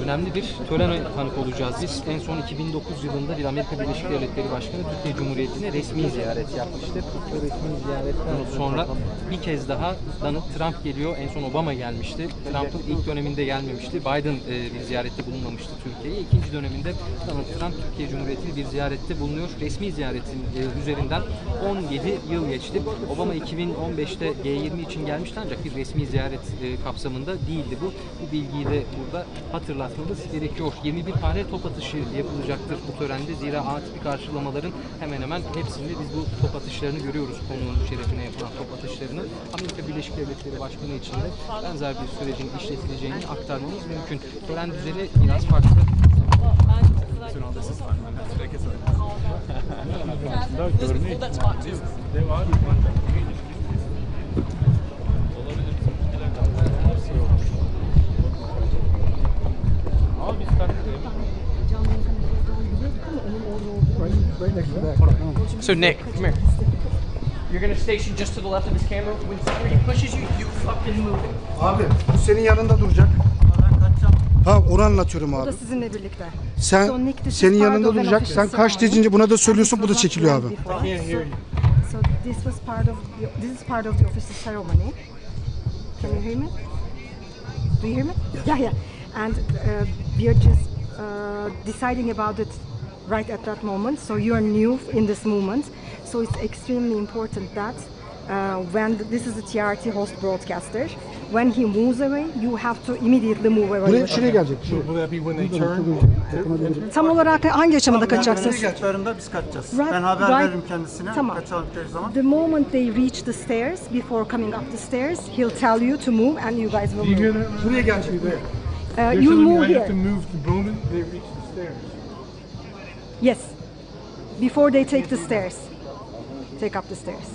önemli bir törene tanık olacağız biz. En son 2009 yılında bir Amerika Birleşik Devletleri Başkanı Türkiye Cumhuriyeti'ne resmi ziyaret yapmıştı. Bu resmi ziyaretten sonra bir kez daha Donald Trump geliyor. En son Obama gelmişti. Trump'ın ilk döneminde gelmemişti. Biden bir ziyarette bulunmamıştı Türkiye'ye. İkinci döneminde Donald Trump Türkiye Cumhuriyeti'ne bir ziyarette bulunuyor. Resmi ziyaretin üzerinden 17 yıl geçti. Obama 2015'te G20 için gelmişti ancak bir resmi ziyaret kapsamında değildi bu. Bu bilgiyi de burada hatırlatmamız gerekiyor. 21 tane top atışı yapılacaktır bu törende. Zira A tipi karşılamaların hemen hemen hepsinde biz bu top atışlarını görüyoruz. Konuğun şerefine yapılan top atışlarını. Amerika Birleşik Devletleri Başkanı için de benzer bir sürecin işletileceğini aktarmamız mümkün. Tören düzeni biraz farklı. So Nick, come here. You're gonna station just to the left of his camera. When security pushes you, you fucking move it. Abi bu senin yanında duracak. Ha onu anlatıyorum abi. Bu da sizinle birlikte. Sen senin yanında duracak. Sen kaç deyince buna da söylüyorsun, bu da çekiliyor abi. So this is part of the official ceremony. Can you hear me? Do you hear me? Yeah, yeah. and we are just deciding about it right at that moment. So you are new in this movement, so it's extremely important that when this is a TRT host broadcaster, when he moves away, you have to immediately move away. Buraya şuraya gelecek. Will that be when they turn? Tam olarak hangi aşamada kaçacaksınız? Geçtiklerinde biz kaçacağız. Right, Ben haber right. veririm kendisine. Tamam. Kaçaldıkları zaman. The moment they reach the stairs, before coming up the stairs, he'll tell you to move and you guys will You hear move. that? Buraya gelecek. They're You'll telling me move I have here. to move the moment they reach the stairs. Yes. Before they take the stairs. Take up the stairs.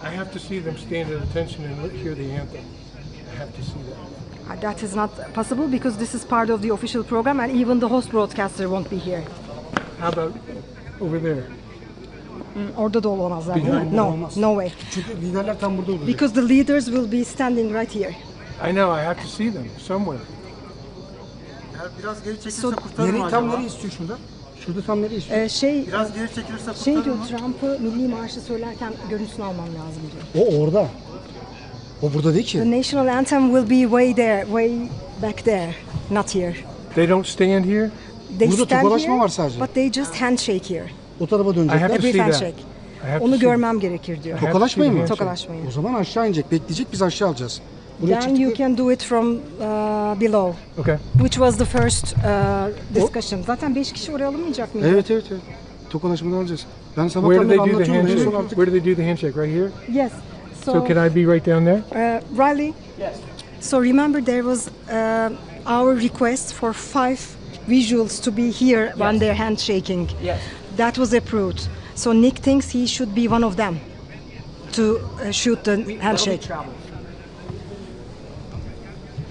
I have to see them stand at attention and hear the anthem. I have to see that. That is not possible because this is part of the official program and even the host broadcaster won't be here. How about over there? Orada da olamazlar değil mi? No, no way. Çünkü liderler tam burada olacak. Because the leaders will be standing right here. I know, I have to see them somewhere. Eğer biraz geri çekilirse So- kurtarır mı Nereye, acaba? tam nereye istiyor şurada? Şurada tam nereye istiyor? Biraz geri çekilirse kurtarır Şey diyor, mı? Trump'ı milli marşı söylerken görüntüsünü almam lazım diyor. O orada. O burada değil The ki. national anthem will be way there, way back there, not here. They don't stand here? They Burada stand tokalaşma here, var sadece. but they just handshake here. O tarafa I have dönecekler. to A brief see that. handshake. I have to Onu see görmem gerekir diyor. Tokalaşmayın mı? Tokalaşmayın. O zaman aşağı inecek. Bekleyecek, biz aşağı alacağız. Buraya Then you çıktık. can do it from below. Okay. Which was the first discussion. Zaten 5 kişi oraya alınmayacak mıydı? Evet. Tokalaşmadan alacağız. Ben Where do sabahtan they beri do the anlatıyorum. En son handshake? artık. Where do they do the handshake? Right here? Yes. So can I be right down there? Riley? Yes. So remember there was our request for 5 visuals to be here when they're handshaking. Yes. That was approved. So Nick thinks he should be one of them to shoot the That'll be handshake. travel.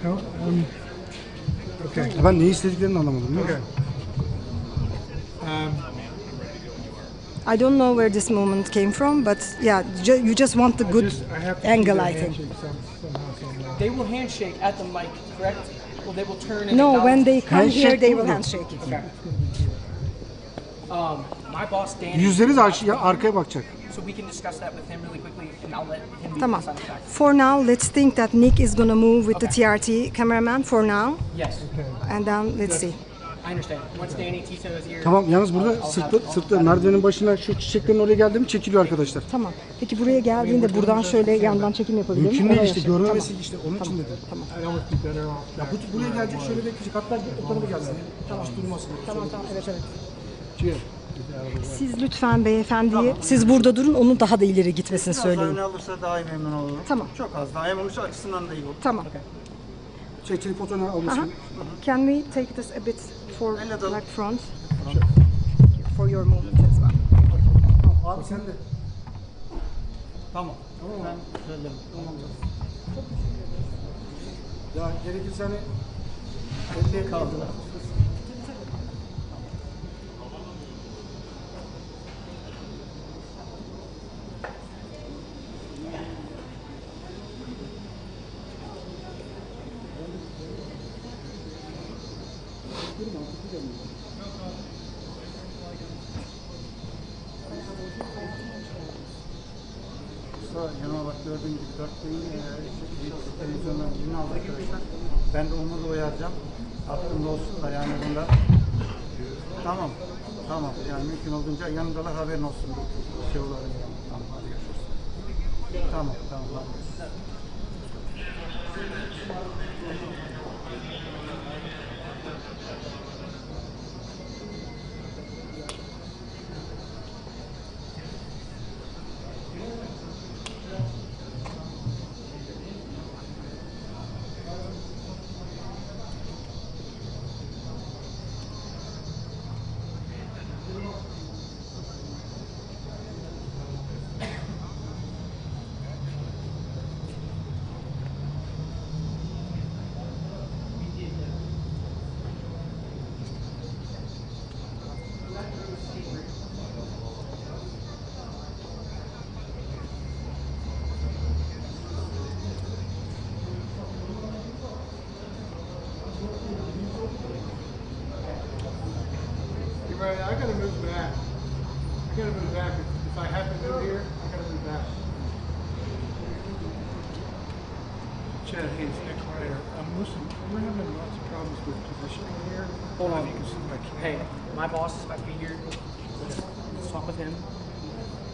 No? Okay. Ben ne istediklerini anlamadım. Değil mi? Okay. I don't know where this movement came from, but yeah, you just want the good I have to see angle, their I think. handshake somehow. They will handshake at the mic, correct? Well, they will turn and No, acknowledge- when they come Handshake here, they will burada. handshake. Okay. My boss Danny. Yüzleri de arkaya bakacak. So we can discuss that with him really quickly, and I'll let him be Tamam. the deciding factor. For now, let's think that Nick is gonna move with the Okay. TRT cameraman for now, Yes, and then let's see. I understand. Once Danny, Tito is here. Tamam, yalnız burada I'll have- sırtla merdivenin başına şu çiçeklerin oraya geldi mi çekiliyor arkadaşlar. Tamam. Peki buraya geldiğinde buradan şöyle yandan çekim yapabilir miyim? Mümkün değil Oraya işte, şey- görmemesi işte onun için dedim. I'd almost be better off. Ya bu buraya gelecek, şöyle bekleyecek, hatta o tarafa gelsin. Hiç durmasın. Tamam, evet. Cheers. Siz lütfen beyefendiyi, siz burada durun, onun daha da ileri gitmesini Biraz söyleyin. öne alırsa daha iyi memnun olurum. Tamam. Çok az daha. Hem onun açısından da iyi olur. Tamam. Çelik fotoğrafını Aha. almasın. Can we take this a bit for Elle de- like front? For your movement as well. Abi sen de. Tamam. Ben söylerim. Ya gerekirse hani elle kaldılar. Yanıma bak gördüğün gibi 4 televizyondan birini aldı arkadaşlar. Ben de onu da uyaracağım. Aklımda olsun da yani bunda. Tamam. Tamam. Yani mümkün olduğunca yanımdalar, haberin olsun. Şey olarak yani. Tamam. Hadi görüşürüz. Tamam. Tamam. Hadi görüşürüz. Right, I gotta move back. I gotta move back. If I have to move here, I gotta move back. Chad Hayes, ex-writer. Listen, we're having lots of good position here. Hold on. You can see like, Hey, my boss is about to be here. Let's talk with him.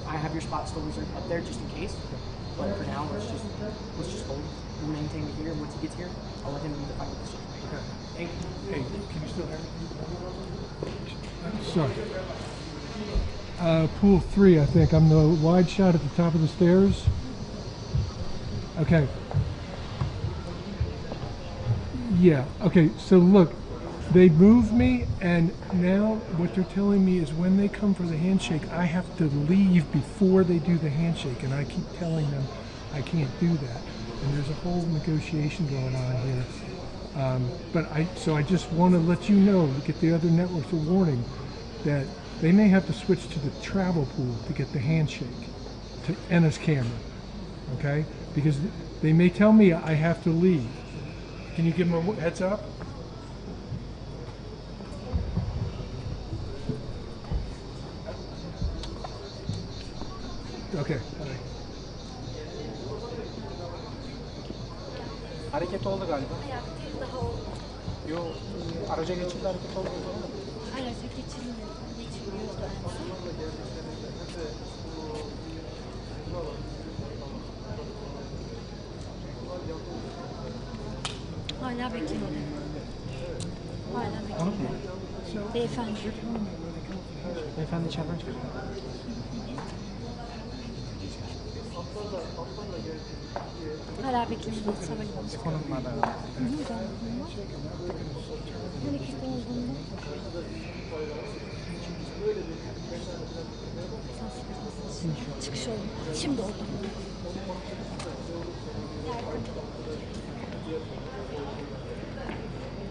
I have your spot still reserved up there just in case. But for now, let's just hold. We'll maintain it here. Once he gets here, I'll let him lead the fight with this. okay. Thank you. Hey, can you still hear me? So, pool 3, I think. I'm the wide shot at the top of the stairs. Okay. Yeah, okay, so look, they moved me, and now what they're telling me is when they come for the handshake, I have to leave before they do the handshake, and I keep telling them I can't do that. And there's a whole negotiation going on here. So I just want to let you know, to get the other networks a warning, that they may have to switch to the travel pool to get the handshake to Enna's camera, okay? Because they may tell me I have to leave. Can you give them a heads up? Okay. Hareket oldu galiba. Yo, araca geçildi, hareket oldu. Araca geçilmiyordu Hala beklemedi. Hala beklemedi. Beyefendi. Beyefendi içeriden çıkıyor. Hala beklemedi. Konumlarda. Çıkış oldu. Şimdi oldu.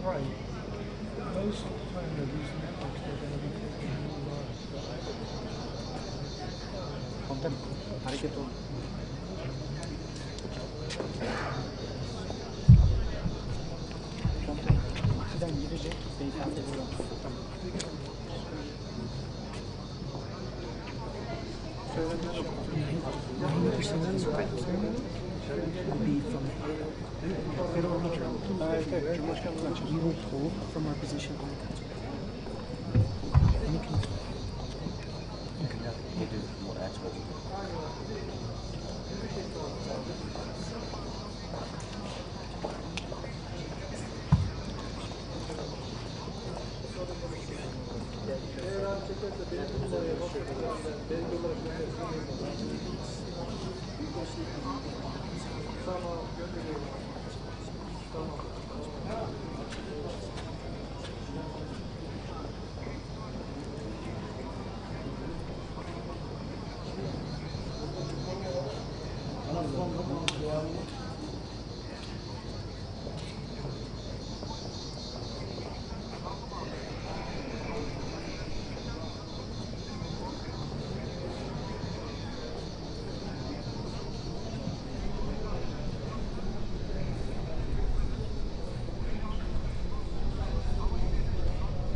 Right. Most of the time they're using networks, they're going to be taking hold on. Komutanım, hareket oldu. Komutanım, sizden girecek beyefendi. Tamam. We will pull from our position on the council. And you can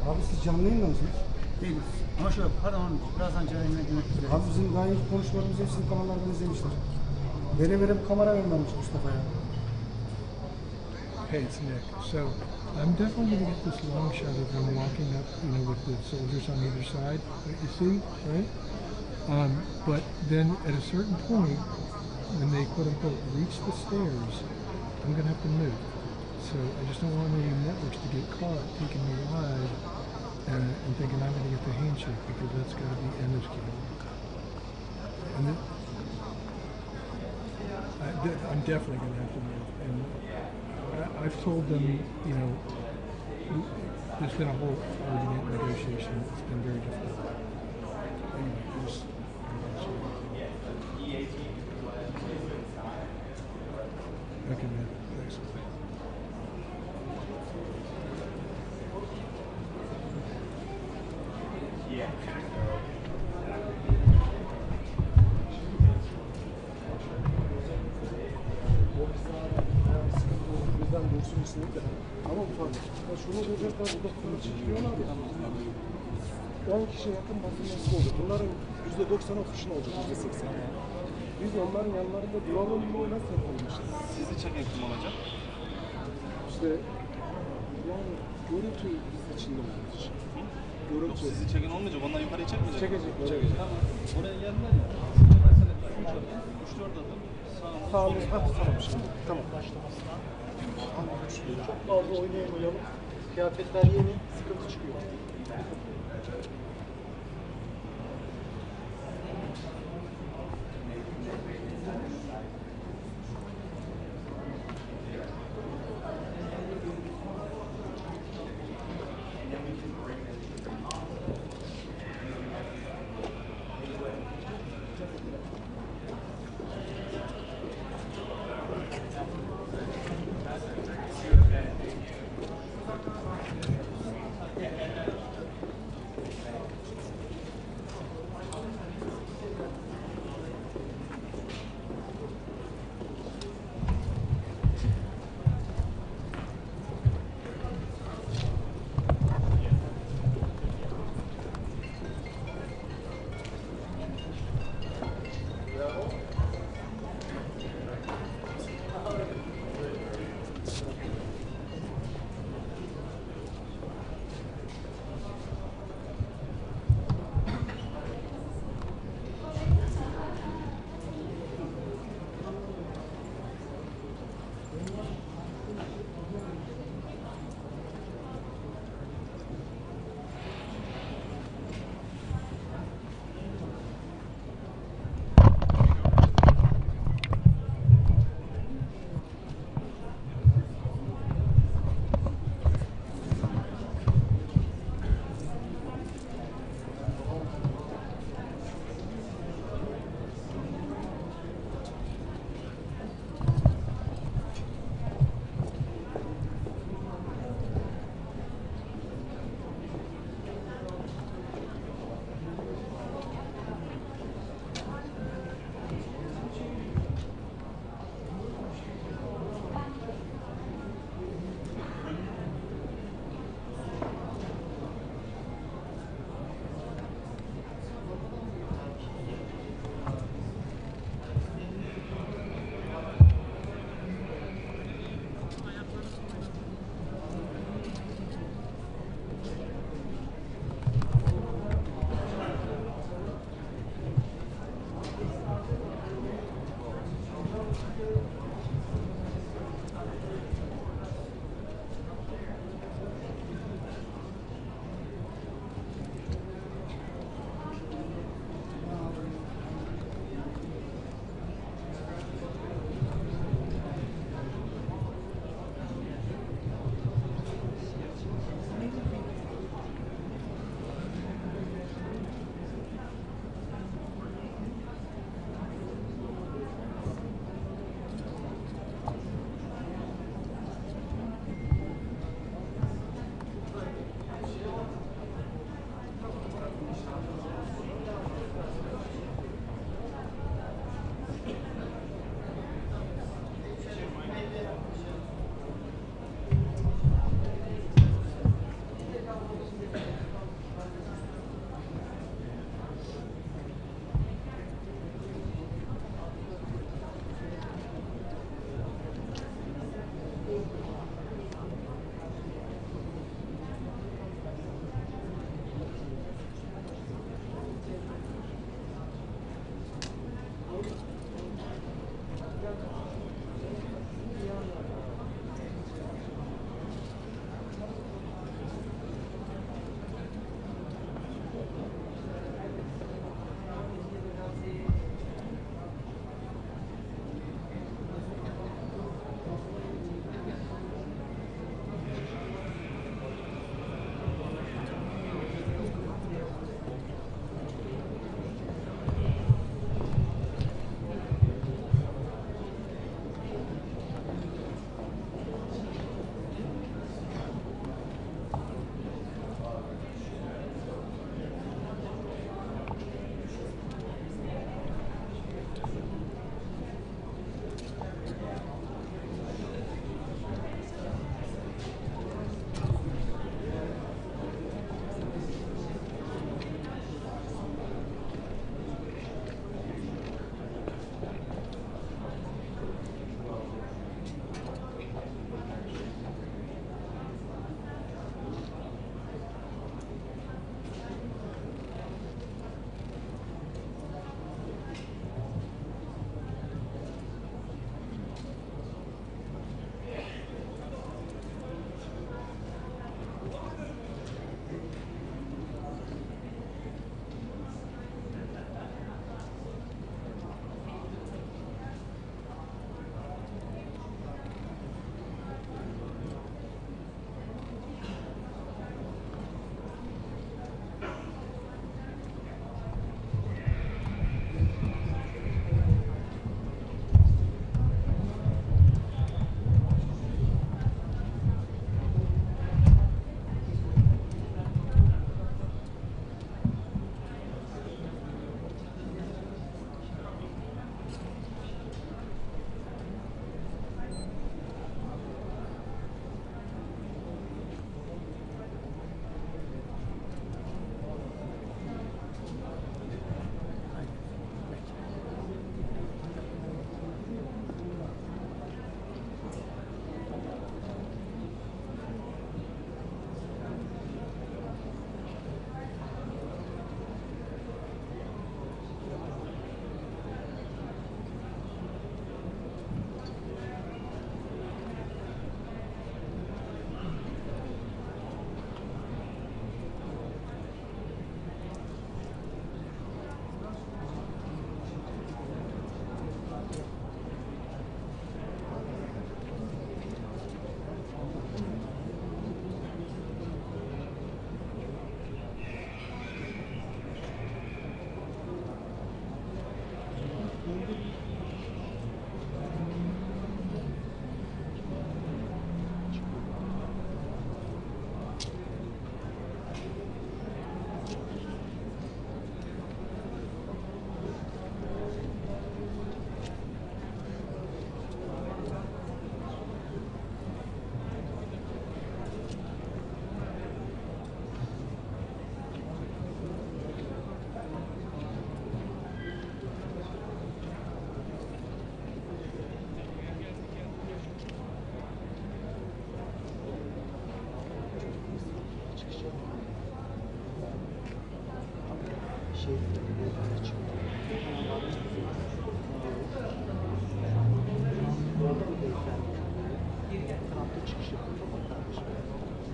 Abi siz canlı yayında mısınız? Değiliz. Ama şöyle, pardon, birazdan canlı yayına girmek üzere. Abi bizim daha önce konuşmalarımızı hepsini kameralardan izlemişler. Vere vere bu kamera vermemiş Mustafa'ya. Hey, it's Nick. So, I'm definitely going to get this long shot of them walking up, with the soldiers on either side, that you see, right? But then at a certain point, when they quote-unquote reach the stairs, I'm going to have to move. So I just don't want any networks to get caught taking me live and thinking I'm going to get the handshake, because that's got to be Enna's camera. And I'm definitely going to have to move. And I've told them, there's been a whole argument, negotiation. It's been very difficult. Anyway, just okay, man. Thanks. Tamam tabii. Şunu diyecekler, burada kuru çekiyorlar ya. 10 kişiye yakın basılması oldu. Bunların %90'ı kışın olacak, %80'i. Biz onların yanlarında duralım mı, nasıl yapalım işte? Sizi çeken kim olacak? İşte yani görüntü içinde olduğu için. Görüntü. Sizi çeken olmayacak, ondan yukarıya çekmeyecek. Çekecek. Tamam. Oraya geldiler ya. 3-4 adım. Sağımız. Tamam şimdi. Tamam. Çok fazla oynayamayalım. Kıyafetler yeni, sıkıntı çıkıyor.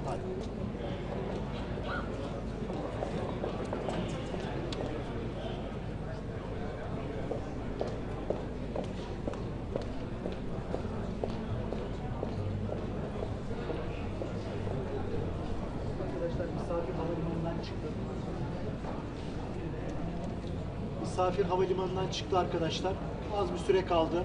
Hadi. Arkadaşlar misafir havalimanından çıktı. Misafir havalimanından çıktı arkadaşlar. Az bir süre kaldı.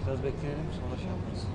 Biraz bekleyelim sonra şey yaparız.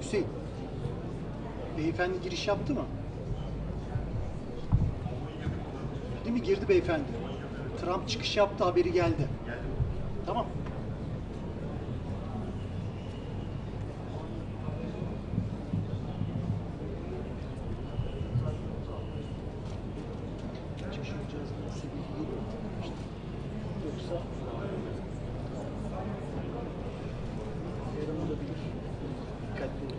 Hüseyin, beyefendi giriş yaptı mı? Değil mi? Girdi beyefendi. Trump çıkış yaptı, haberi geldi. Tamam. Şaşıracağız. Yoksa yaramadı. Dikkatli olun.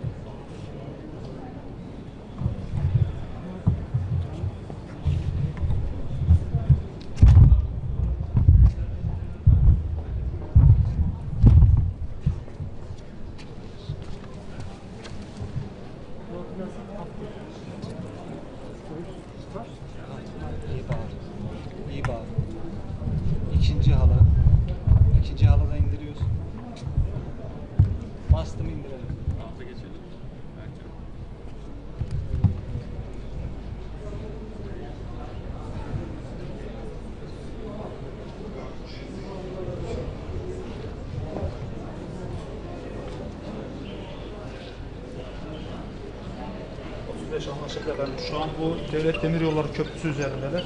İyi bağlı. İyi bağlı. İkinci halı. İkinci halıda indiriyorsun. Bastım indirelim. Alta geçelim. Anlaşıldı efendim. Şu an bu Devlet Demiryolları Köprüsü üzerindeler.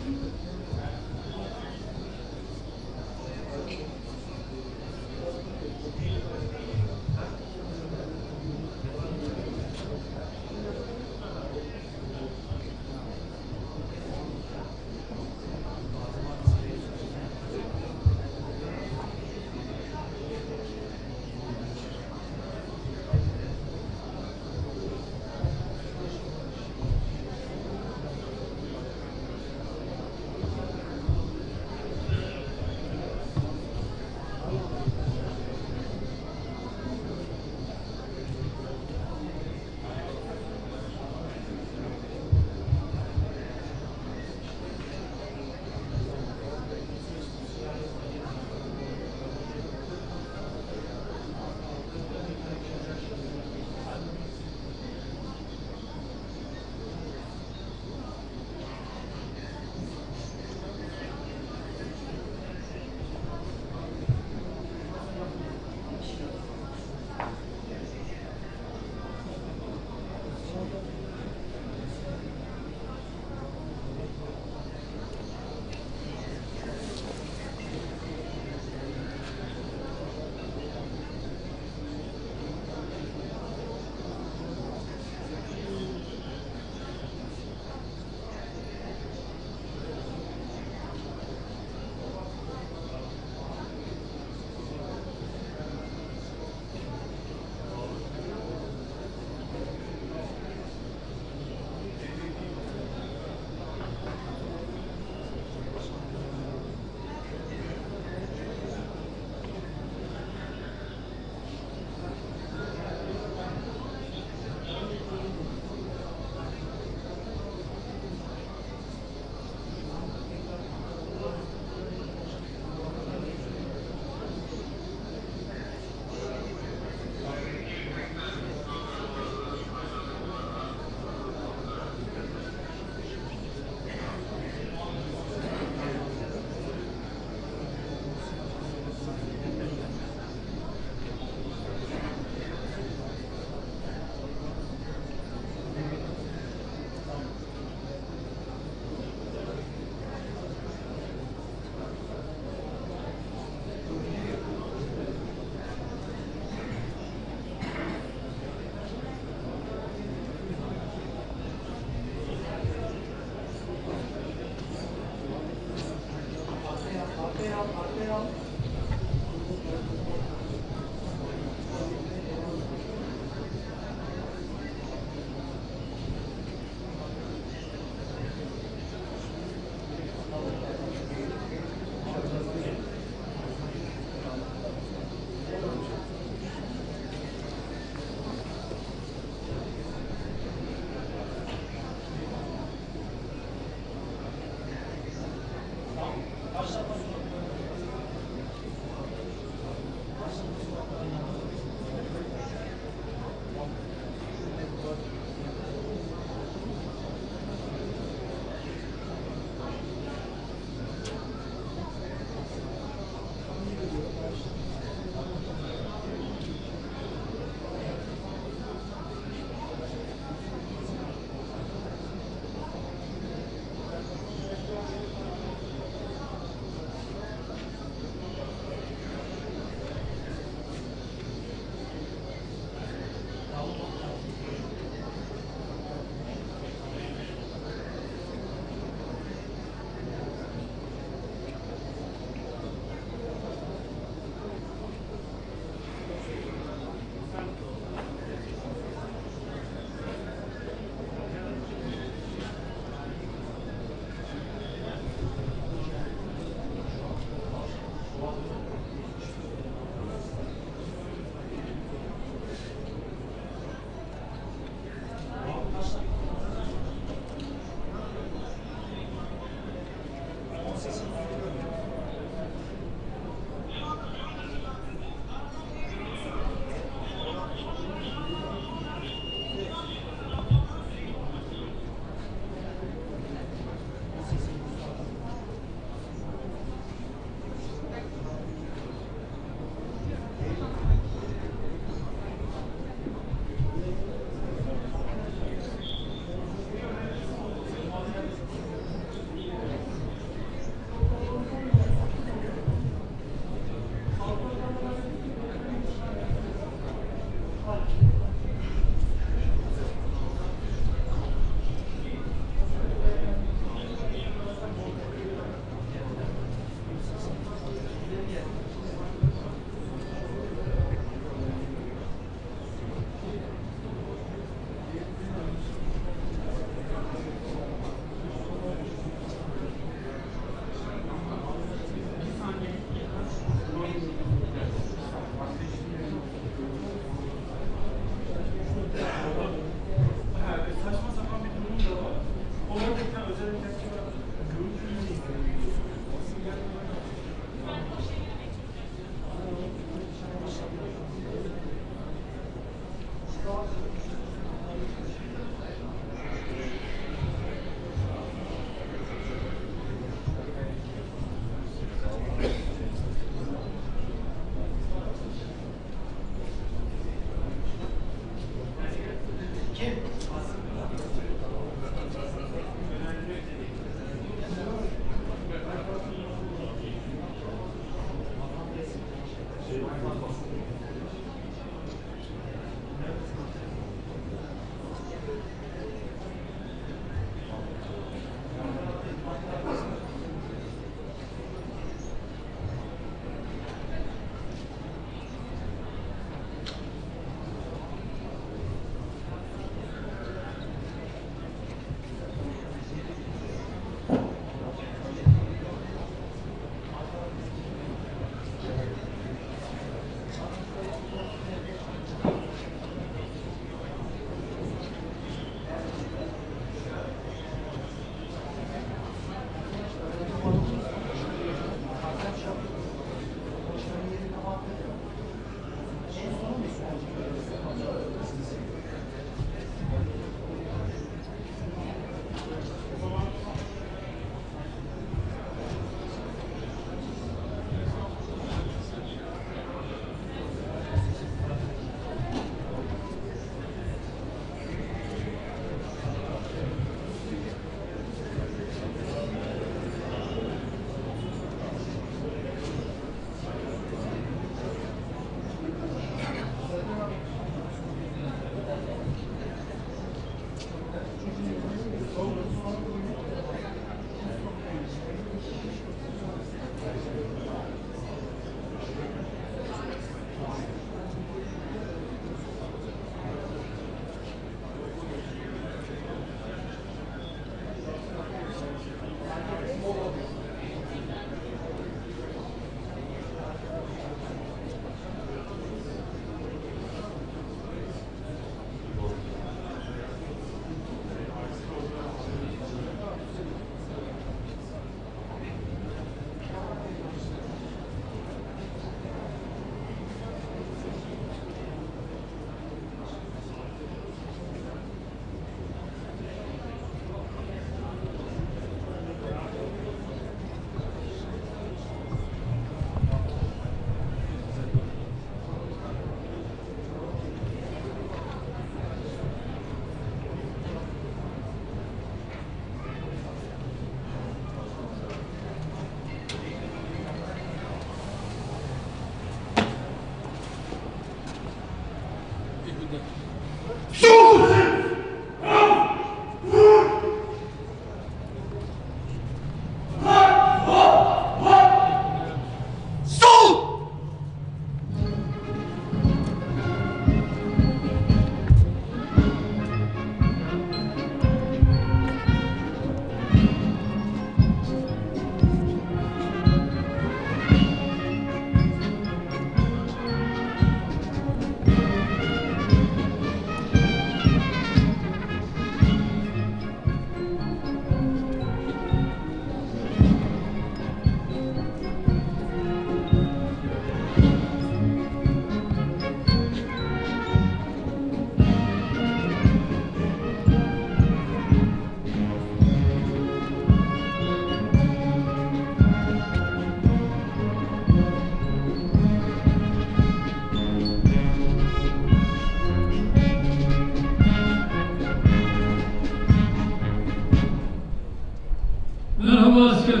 Merhaba asker.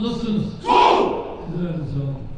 Nasılsınız? Sizler de sağ olun.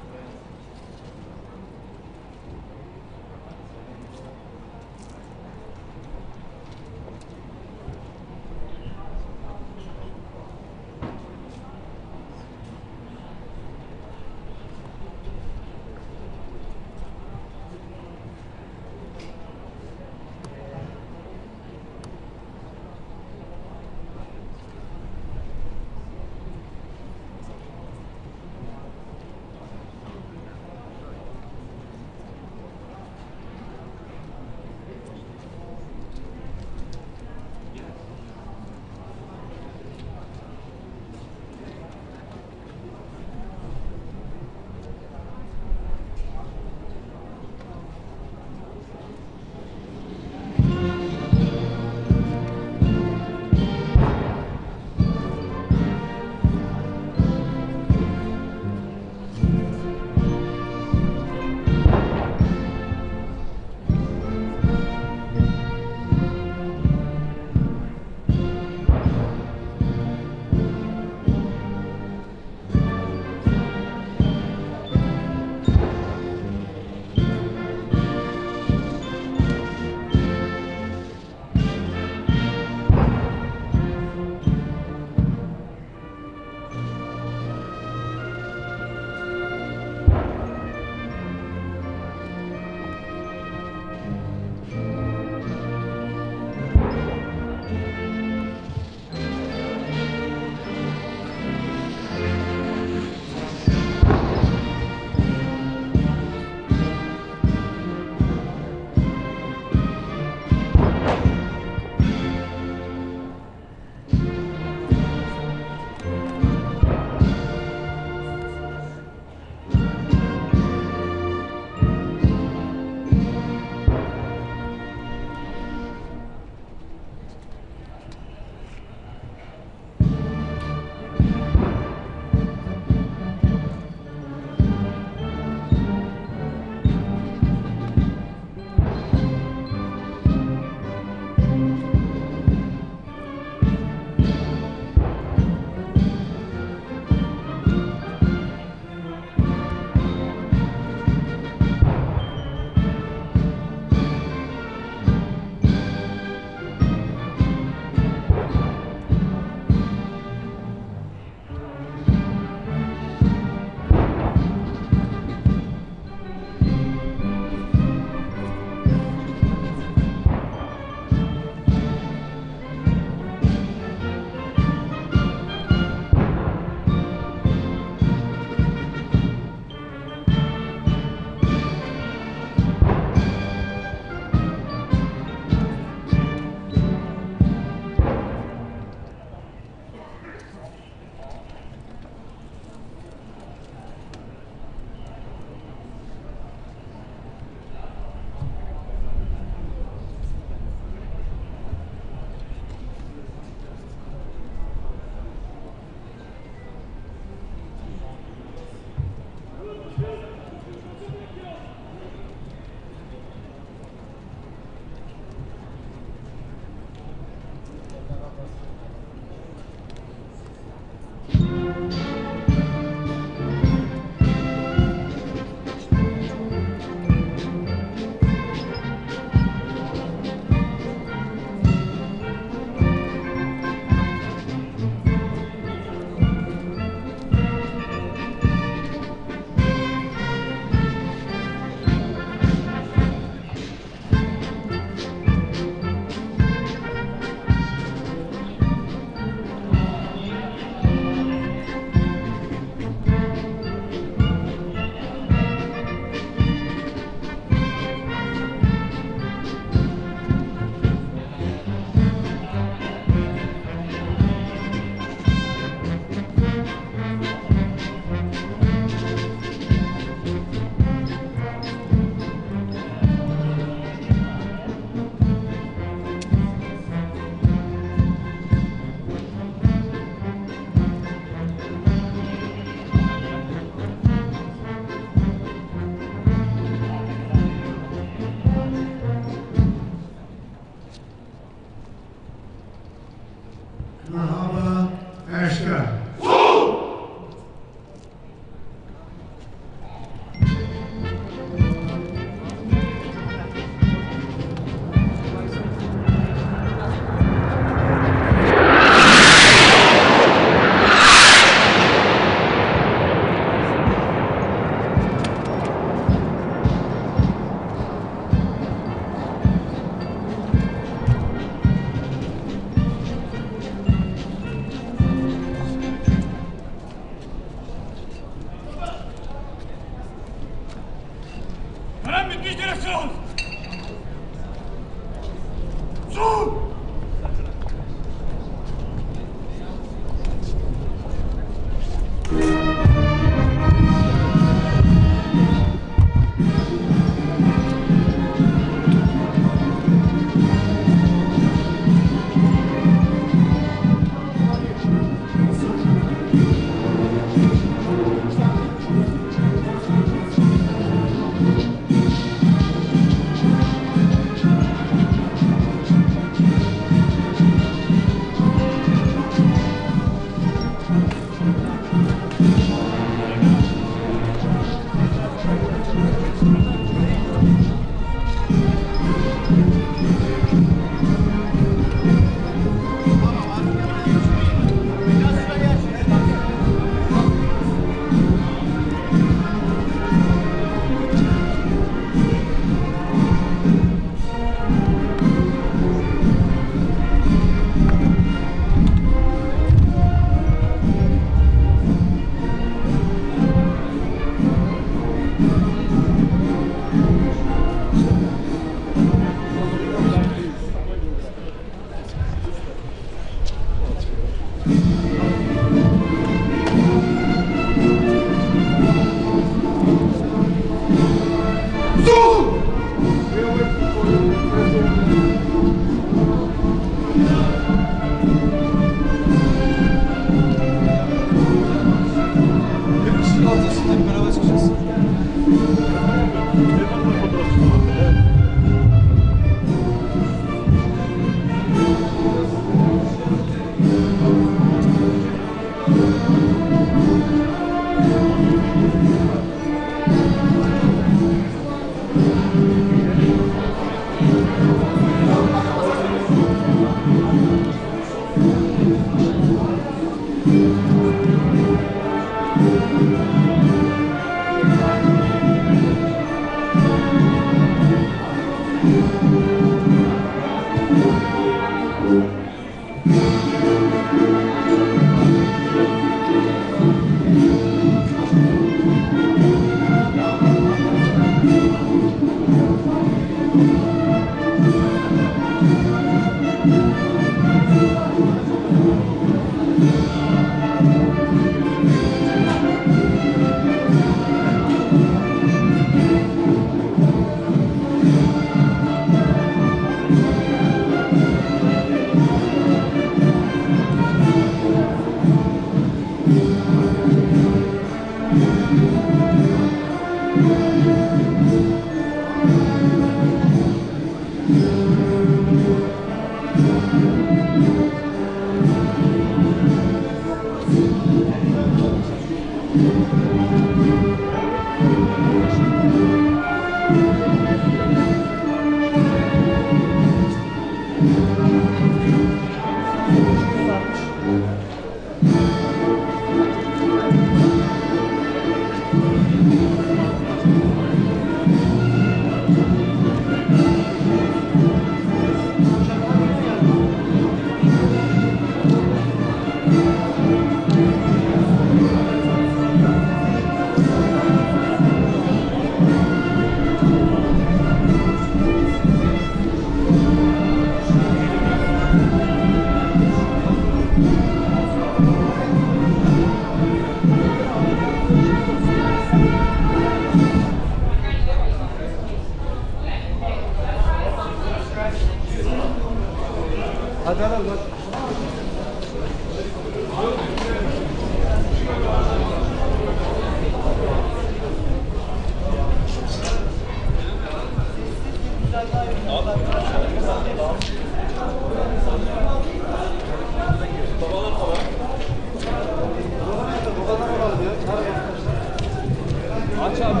Aç abi.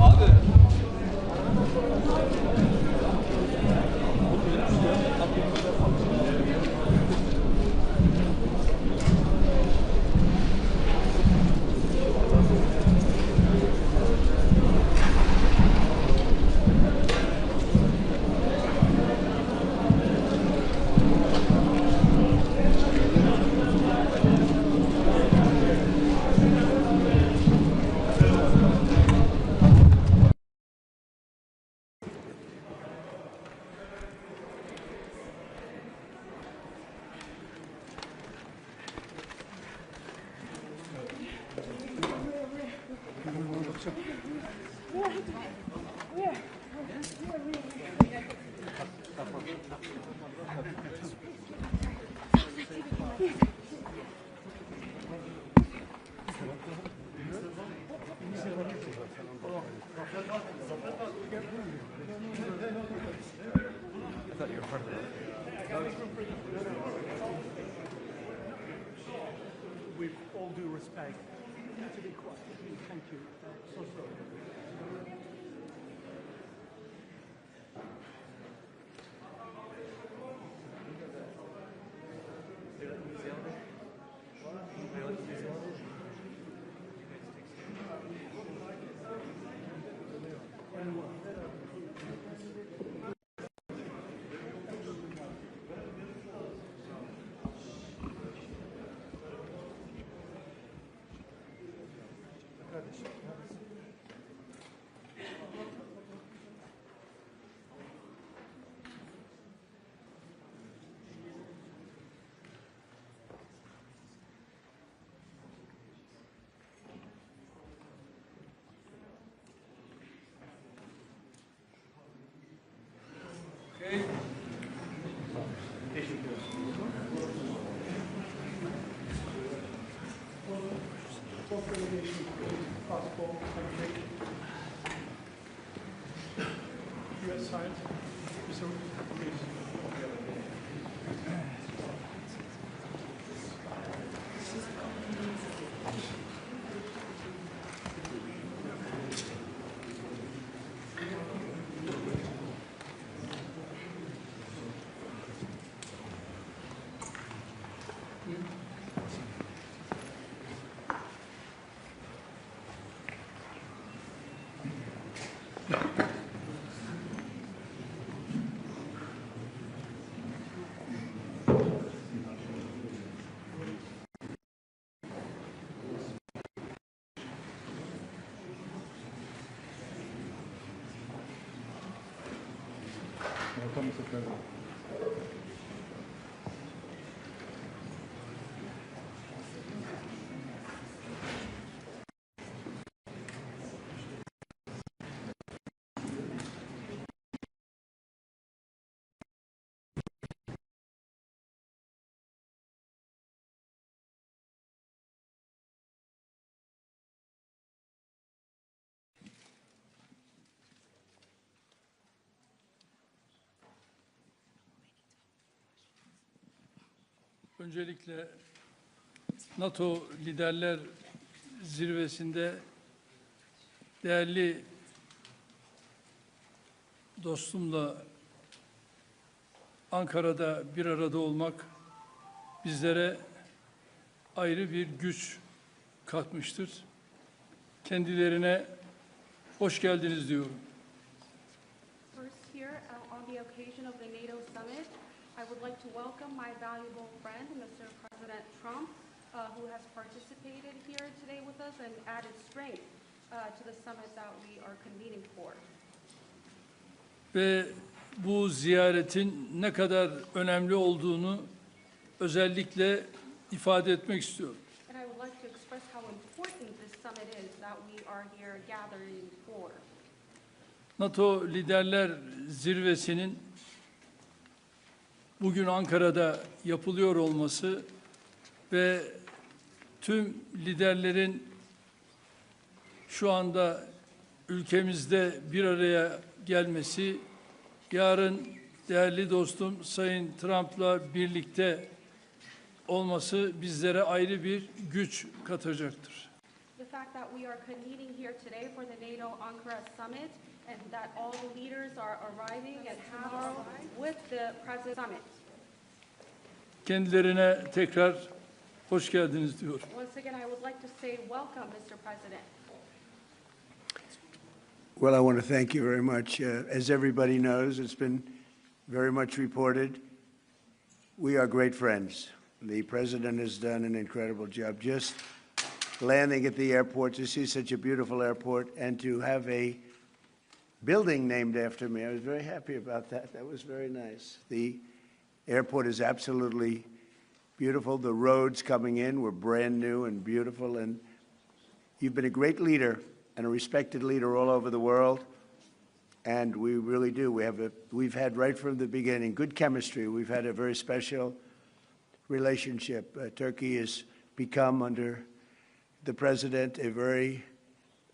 Abi. With all due respect, you need to be quiet. Thank you. So sorry. Okay. US side. Öncelikle NATO Liderler Zirvesi'nde değerli dostumla Ankara'da bir arada olmak bizlere ayrı bir güç katmıştır. Kendilerine hoş geldiniz diyorum. First here, on the occasion of the NATO summit, I would like to welcome my valuable friend, Mr. President Trump, who has participated here today with us and added strength to the summit that we are convening for. Ve bu ziyaretin ne kadar önemli olduğunu özellikle ifade etmek istiyorum. And I would like to express how important this summit is that we are here gathering for. NATO Liderler Zirvesi'nin bugün Ankara'da yapılıyor olması ve tüm liderlerin şu anda ülkemizde bir araya gelmesi, yarın değerli dostum Sayın Trump'la birlikte olması bizlere ayrı bir güç katacaktır. The fact that we are convening here today for the NATO Ankara summit and that all the leaders are arriving and tomorrow with the President summit. Kendilerine tekrar hoş geldiniz diyorum. Once again, I would like to say welcome, Mr. President. Well, I want to thank you very much. As everybody knows, it's been very much reported. We are great friends. The President has done an incredible job. Just landing at the airport, to see such a beautiful airport, and to have a building named after me. I was very happy about that. That was very nice. The airport is absolutely beautiful. The roads coming in were brand new and beautiful, and you've been a great leader and a respected leader all over the world, and we really do. We've had right from the beginning good chemistry. We've had a very special relationship. Turkey has become, under the president, a very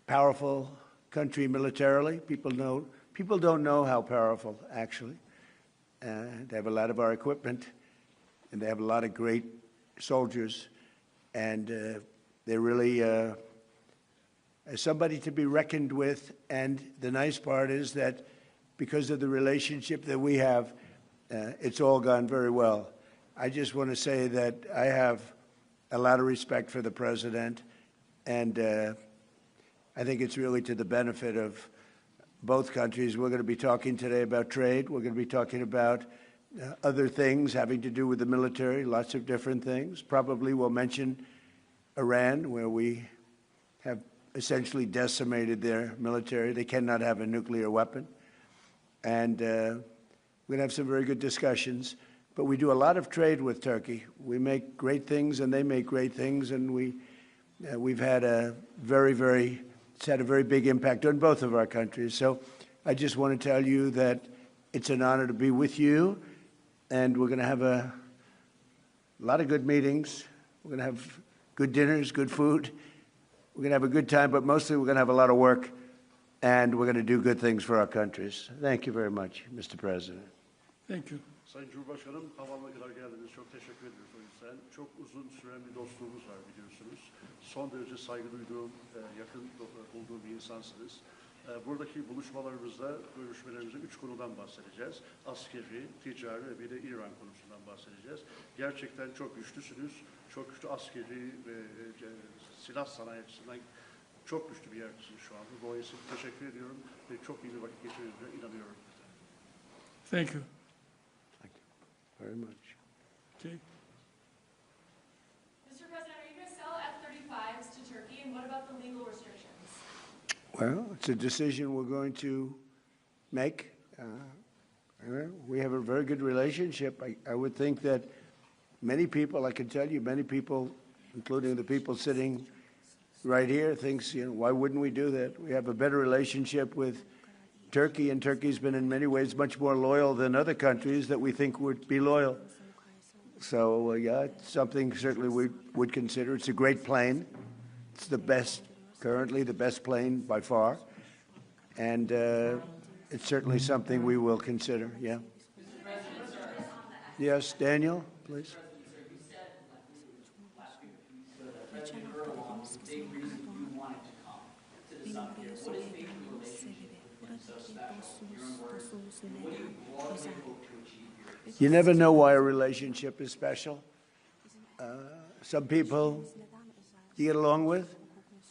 powerful country militarily. People don't know how powerful, actually. They have a lot of our equipment, and they have a lot of great soldiers, and they're really somebody to be reckoned with. And the nice part is that because of the relationship that we have, it's all gone very well. I just want to say that I have a lot of respect for the president, and I think it's really to the benefit of both countries. We're going to be talking today about trade. We're going to be talking about other things having to do with the military, lots of different things. Probably we'll mention Iran, where we have essentially decimated their military. They cannot have a nuclear weapon. And we're going to have some very good discussions. But we do a lot of trade with Turkey. We make great things, and they make great things, and we've had it's had a very big impact on both of our countries. So I just want to tell you that it's an honor to be with you, and we're going to have a lot of good meetings. We're going to have good dinners, good food. We're going to have a good time, but mostly we're going to have a lot of work, and we're going to do good things for our countries. Thank you very much, Mr. President. Thank you. Sayın Cumhurbaşkanım, havaalanına kadar geldiniz. Çok teşekkür ediyoruz o yüzden. Çok uzun süren bir dostluğumuz var biliyorsunuz. Son derece saygı duyduğum, yakın bulduğum bir insansınız. Buradaki buluşmalarımızda, görüşmelerimizde 3 konudan bahsedeceğiz. Askeri, ticari ve bir de İran konusundan bahsedeceğiz. Gerçekten çok güçlüsünüz. Çok güçlü askeri ve silah sanayi açısından çok güçlü bir yerdesiniz şu anda. Dolayısıyla teşekkür ediyorum ve çok iyi bir vakit geçirdiğinize inanıyorum. Thank you. Very much. Okay. Mr. President, are you going to sell F-35s to Turkey, and what about the legal restrictions? Well, it's a decision we're going to make. We have a very good relationship. I would think that many people, I can tell you, many people, including the people sitting right here, thinks, why wouldn't we do that? We have a better relationship with Turkey, and Turkey's been in many ways much more loyal than other countries that we think would be loyal. So, yeah, it's something certainly we would consider. It's a great plane. It's the best, currently the best plane by far. And it's certainly something we will consider, yeah. Yes, Daniel, please. You never know why a relationship is special. Some people you get along with,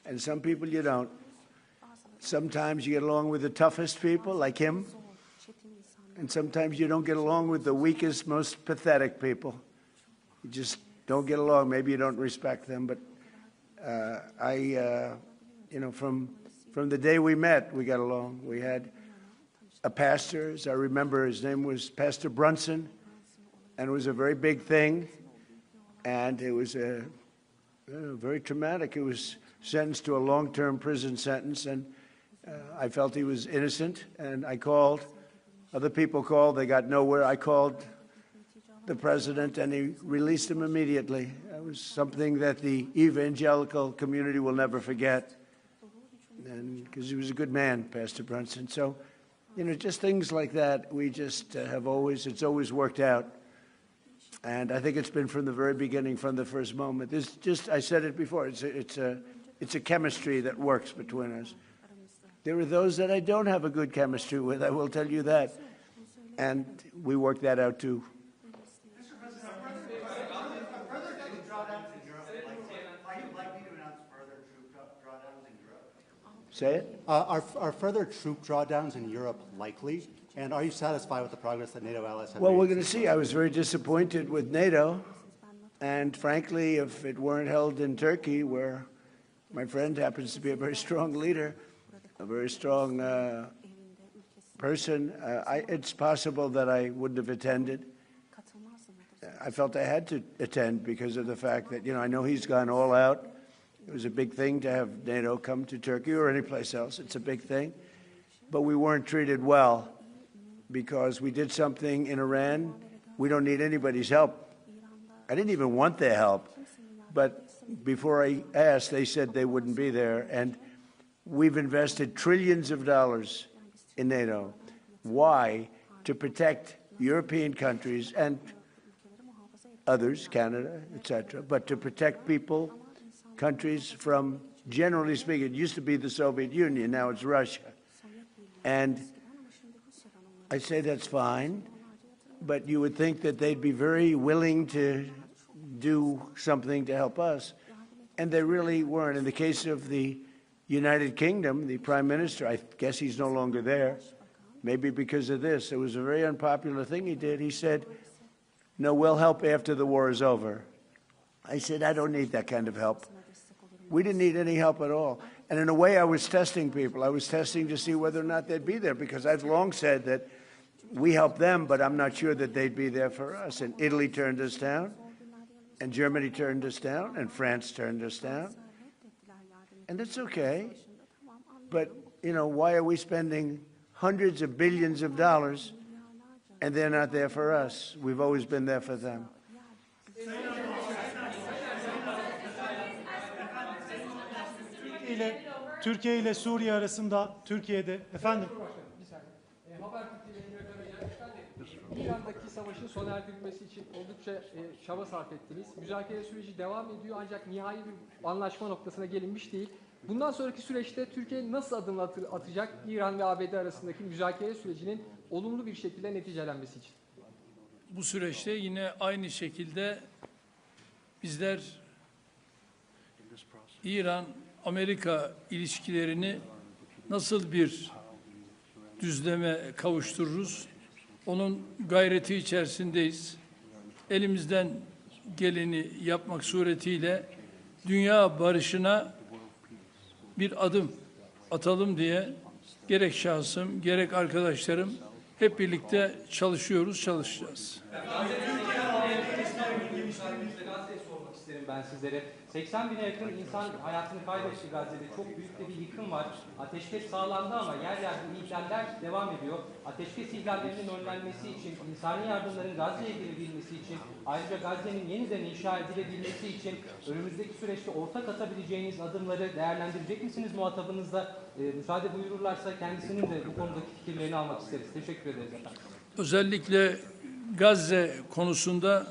and some people you don't. Sometimes you get along with the toughest people, like him, and sometimes you don't get along with the weakest, most pathetic people. You just don't get along. Maybe you don't respect them, but from the day we met, we got along. We had a pastor, as I remember, his name was Pastor Brunson, and it was a very big thing. and it was very traumatic. He was sentenced to a long-term prison sentence, and I felt he was innocent, and I called. Other people called. They got nowhere. I called the president, and he released him immediately. It was something that the evangelical community will never forget, and because he was a good man, Pastor Brunson. So, you know, just things like that, we just it's always worked out. And I think it's been from the very beginning, from the first moment. I said it before, it's a chemistry that works between us. There are those that I don't have a good chemistry with, I will tell you that. And we work that out too. Say it? Are further troop drawdowns in Europe likely? And are you satisfied with the progress that NATO allies have made? Well, we're going to see. I was very disappointed with NATO. And frankly, if it weren't held in Turkey, where my friend happens to be a very strong leader, a very strong person, it's possible that I wouldn't have attended. I felt I had to attend because of the fact that, you know, I know he's gone all out. It was a big thing to have NATO come to Turkey or any place else. It's a big thing. But we weren't treated well because we did something in Iran. We don't need anybody's help. I didn't even want their help. But before I asked, they said they wouldn't be there. And we've invested trillions of dollars in NATO. Why? To protect European countries and others, Canada, etc., but to protect people, countries from, generally speaking, it used to be the Soviet Union, now it's Russia. And I say that's fine, but you would think that they'd be very willing to do something to help us, and they really weren't. In the case of the United Kingdom, the Prime Minister, I guess he's no longer there, maybe because of this. It was a very unpopular thing he did. He said, no, we'll help after the war is over. I said, I don't need that kind of help. We didn't need any help at all. And in a way, I was testing people. I was testing to see whether or not they'd be there, because I've long said that we helped them, but I'm not sure that they'd be there for us. And Italy turned us down, and Germany turned us down, and France turned us down. And it's okay. But, you know, why are we spending hundreds of billions of dollars and they're not there for us? We've always been there for them. Türkiye ile Suriye arasında Türkiye'de efendim. İran'daki savaşın sona erdirilmesi için oldukça çaba sarf ettiniz. Müzakere süreci devam ediyor ancak nihai bir anlaşma noktasına gelinmiş değil. Bundan sonraki süreçte Türkiye nasıl adımlar atacak İran ve ABD arasındaki müzakere sürecinin olumlu bir şekilde neticelenmesi için? Bu süreçte yine aynı şekilde bizler İran-Amerika ilişkilerini nasıl bir düzleme kavuştururuz? Onun gayreti içerisindeyiz. Elimizden geleni yapmak suretiyle dünya barışına bir adım atalım diye gerek şahsım, gerek arkadaşlarım hep birlikte çalışacağız. Ben sizlere 80 bine yakın insan hayatını kaybetti Gazze'de. Çok büyük de bir yıkım var. Ateşkes sağlandı ama yer yerde ihlaller devam ediyor. Ateşkes ihlallerinin önlenmesi için, insani yardımların Gazze'ye girebilmesi için, ayrıca Gazze'nin yeniden inşa edilebilmesi için önümüzdeki süreçte ortak atabileceğiniz adımları değerlendirecek misiniz muhatabınızla? Müsaade buyururlarsa kendisinin de bu konudaki fikirlerini almak isteriz. Teşekkür ederiz efendim. Özellikle Gazze konusunda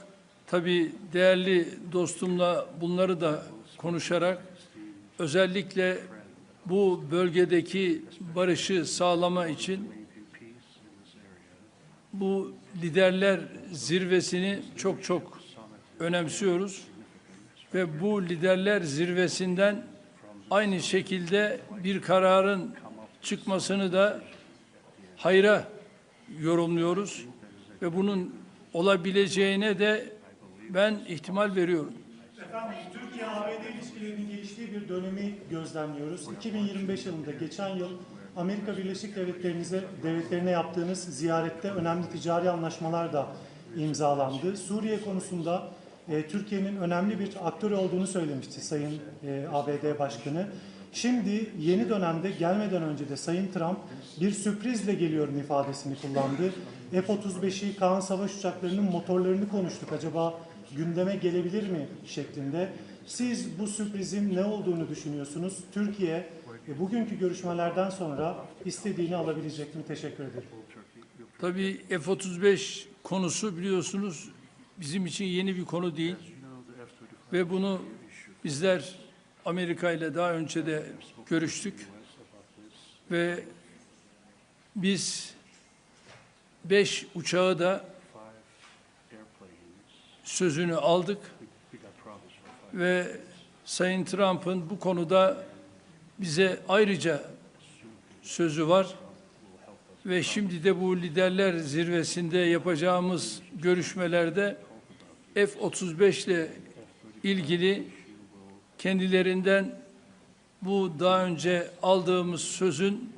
tabii değerli dostumla bunları da konuşarak özellikle bu bölgedeki barışı sağlama için bu liderler zirvesini çok önemsiyoruz ve bu liderler zirvesinden aynı şekilde bir kararın çıkmasını da hayra yorumluyoruz ve bunun olabileceğine de ben ihtimal veriyorum. Efendim, Türkiye-ABD ilişkilerinin geliştiği bir dönemi gözlemliyoruz. 2025 yılında geçen yıl Amerika Birleşik Devletleri'ne yaptığınız ziyarette önemli ticari anlaşmalar da imzalandı. Suriye konusunda Türkiye'nin önemli bir aktörü olduğunu söylemişti Sayın ABD Başkanı. Şimdi yeni dönemde gelmeden önce de Sayın Trump bir sürprizle geliyorum ifadesini kullandı. F-35'i, Kaan savaş uçaklarının motorlarını konuştuk. Acaba gündeme gelebilir mi şeklinde. Siz bu sürprizin ne olduğunu düşünüyorsunuz? Türkiye bugünkü görüşmelerden sonra istediğini alabilecek mi? Teşekkür ederim. Tabii F-35 konusu biliyorsunuz bizim için yeni bir konu değil. Ve bunu bizler Amerika ile daha önce de görüştük. Ve biz 5 uçağı da sözünü aldık. Ve Sayın Trump'ın bu konuda bize ayrıca sözü var. Ve şimdi de bu liderler zirvesinde yapacağımız görüşmelerde F-35 ile ilgili kendilerinden bu daha önce aldığımız sözün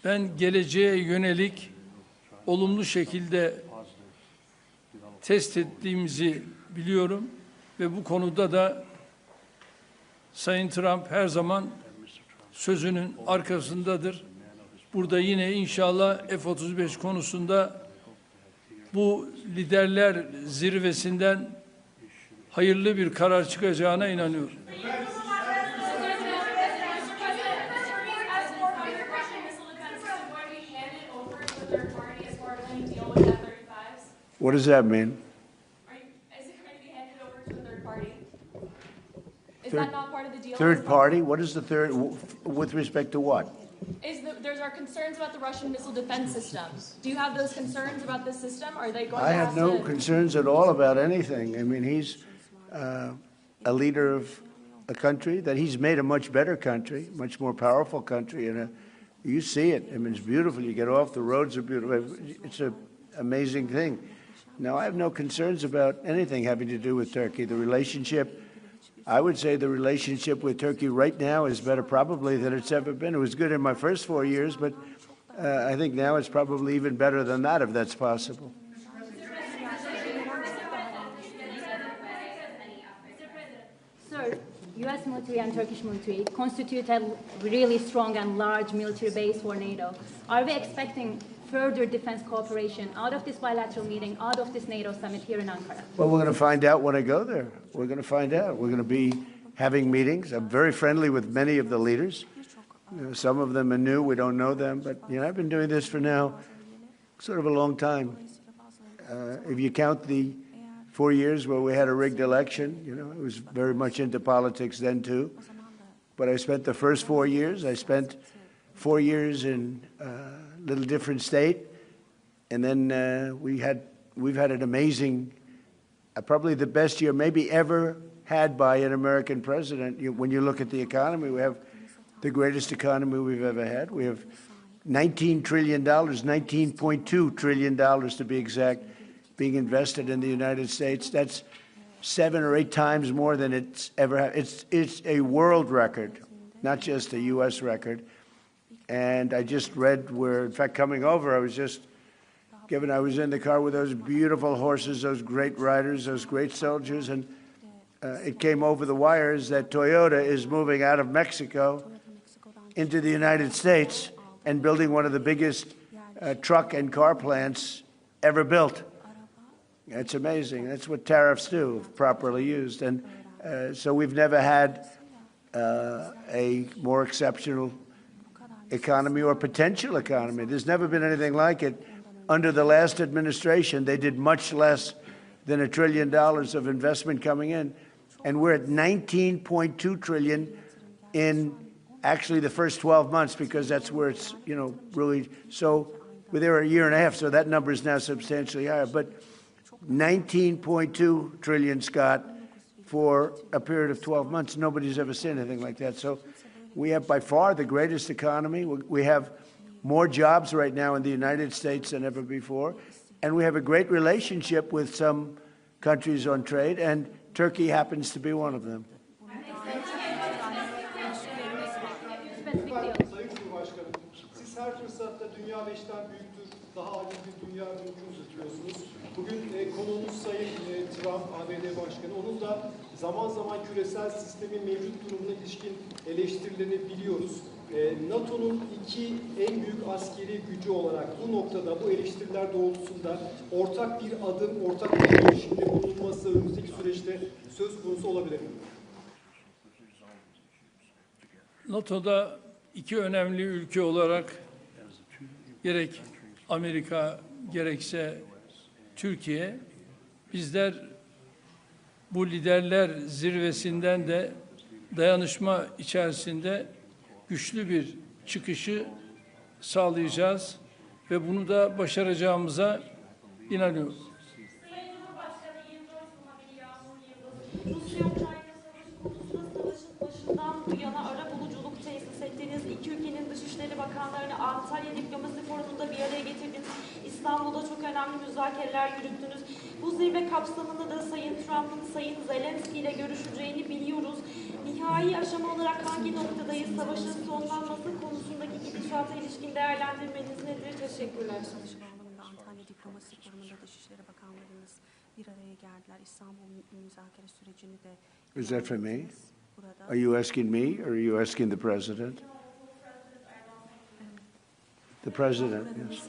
ben geleceğe yönelik olumlu şekilde test ettiğimizi biliyorum ve bu konuda da Sayın Trump her zaman sözünün arkasındadır. Burada yine inşallah F-35 konusunda bu liderler zirvesinden hayırlı bir karar çıkacağına inanıyorum. What does that mean? Is it going to be handed over to a third party? Is that not part of the deal? Third party? What is the third, with respect to what? There's our concerns about the Russian missile defense system. Do you have those concerns about this system? Are they going I to have no concerns at all about anything. I mean, he's a leader of a country that he's made a much better country, much more powerful country. And you see it. I mean, it's beautiful. You get off, the roads are beautiful. It's an amazing thing. Now, I have no concerns about anything having to do with Turkey. The relationship, I would say the relationship with Turkey right now is better probably than it's ever been. It was good in my first 4 years, but I think now it's probably even better than that, if that's possible. Sir, U.S. military and Turkish military constitute a really strong and large military base for NATO. Are we expecting further defense cooperation out of this bilateral meeting, out of this NATO summit here in Ankara? Well, we're going to find out when I go there. We're going to find out. We're going to be having meetings. I'm very friendly with many of the leaders. You know, some of them are new. We don't know them. But, you know, I've been doing this for now sort of a long time. If you count the 4 years where we had a rigged election, you know, I was very much into politics then, too. But I spent the first 4 years. I spent 4 years in a little different state. And then we've had an amazing, probably the best year maybe ever had by an American president. When you look at the economy, we have the greatest economy we've ever had. We have $19 trillion, $19.2 trillion to be exact, being invested in the United States. That's 7 or 8 times more than it's ever had. It's a world record, not just a U.S. record. And I just read where, in fact, coming over, I was in the car with those beautiful horses, those great riders, those great soldiers, and it came over the wires that Toyota is moving out of Mexico into the United States and building one of the biggest truck and car plants ever built. It's amazing. That's what tariffs do, if properly used. And so we've never had a more exceptional economy or potential economy. There's never been anything like it. Under the last administration, they did much less than $1 trillion of investment coming in. And we're at $19.2 trillion in actually the first 12 months, because that's where it's, you know, really, so we're there a year and a half, so that number is now substantially higher. But 19.2 trillion, Scott, for a period of 12 months. Nobody's ever seen anything like that. So we have by far the greatest economy. We have more jobs right now in the United States than ever before. And we have a great relationship with some countries on trade, and Turkey happens to be one of them. Sayın Cumhurbaşkanım, siz her fırsatta dünya 5'ten büyüktür, daha adil bir dünya mümkün tutuyorsunuz. Bugün konuğumuz Sayın Trump, ABD Başkanı. Onun da zaman zaman küresel sistemin mevcut durumuna ilişkin eleştirilerini biliyoruz. NATO'nun iki en büyük askeri gücü olarak bu noktada, bu eleştiriler doğrultusunda ortak bir adım, ortak bir girişimde bulunması önümüzdeki süreçte söz konusu olabilir mi? NATO'da iki önemli ülke olarak gerek Amerika gerekse Türkiye, bizler bu liderler zirvesinden de dayanışma içerisinde güçlü bir çıkışı sağlayacağız ve bunu da başaracağımıza inanıyorum. Bu yana ara buluculuk tesis ettiğiniz, iki ülkenin dışişleri bakanlarını Antalya Diplomasi Forumu'nda bir araya getirdiniz. İstanbul'da çok önemli müzakereler yürüttünüz. Bu zirve kapsamında da Sayın Trump'ın Sayın Zelenski ile görüşeceğini biliyoruz. Nihai aşama olarak hangi noktadayız? Savaşın sonlanması konusundaki gidişata ilişkin değerlendirmeniz nedir? Teşekkürler. Antalya Diplomasi Forumu'nda Dışişleri Bakanlarımız bir araya geldiler. İstanbul müzakere sürecini de... Is that for me? Are you asking me or are you asking the president? The president, yes.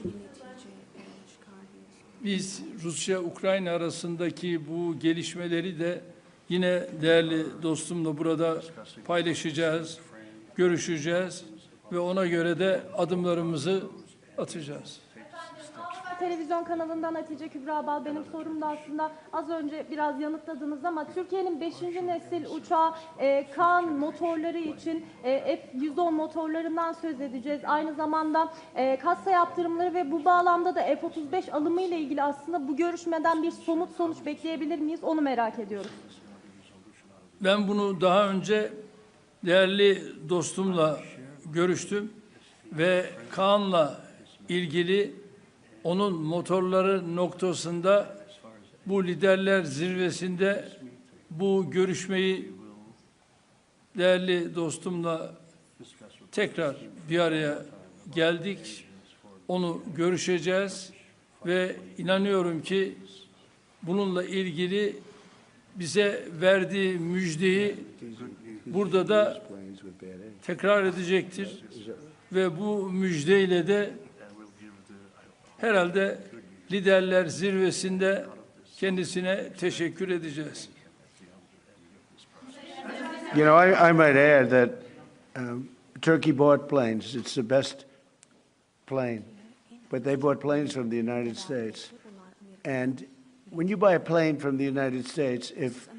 Biz Rusya-Ukrayna arasındaki bu gelişmeleri de yine değerli dostumla burada paylaşacağız, görüşeceğiz ve ona göre de adımlarımızı atacağız. Televizyon kanalından Hatice Kübra Bal. Benim sorum da aslında az önce biraz yanıtladınız ama Türkiye'nin 5. nesil uçağı Kaan motorları için F-110 motorlarından söz edeceğiz. Aynı zamanda kasa yaptırımları ve bu bağlamda da F-35 alımı ile ilgili aslında bu görüşmeden bir somut sonuç bekleyebilir miyiz? Onu merak ediyoruz. Ben bunu daha önce değerli dostumla görüştüm ve Kaan'la ilgili onun motorları noktasında bu liderler zirvesinde bu görüşmeyi değerli dostumla tekrar bir araya geldik. Onu görüşeceğiz ve inanıyorum ki bununla ilgili bize verdiği müjdeyi burada da tekrar edecektir ve bu müjdeyle de herhalde liderler zirvesinde kendisine teşekkür edeceğiz. You know, I might add that Turkey bought planes. It's the best plane. But they bought planes from the United States. And when you buy a plane from the United States, if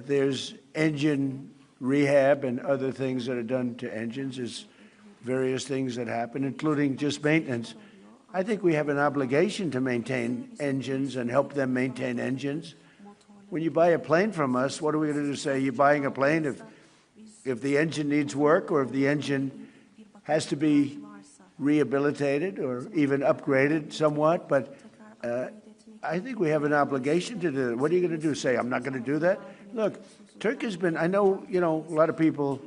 there's engine rehab and other things that are done to engines, there's various things that happen, including just maintenance. I think we have an obligation to maintain engines and help them maintain engines. When you buy a plane from us, what are we going to do? Say you're buying a plane if the engine needs work or if the engine has to be rehabilitated or even upgraded somewhat. But I think we have an obligation to do that. What are you going to do? Say, I'm not going to do that? Look, Turkey's been, I know, you know, a lot of people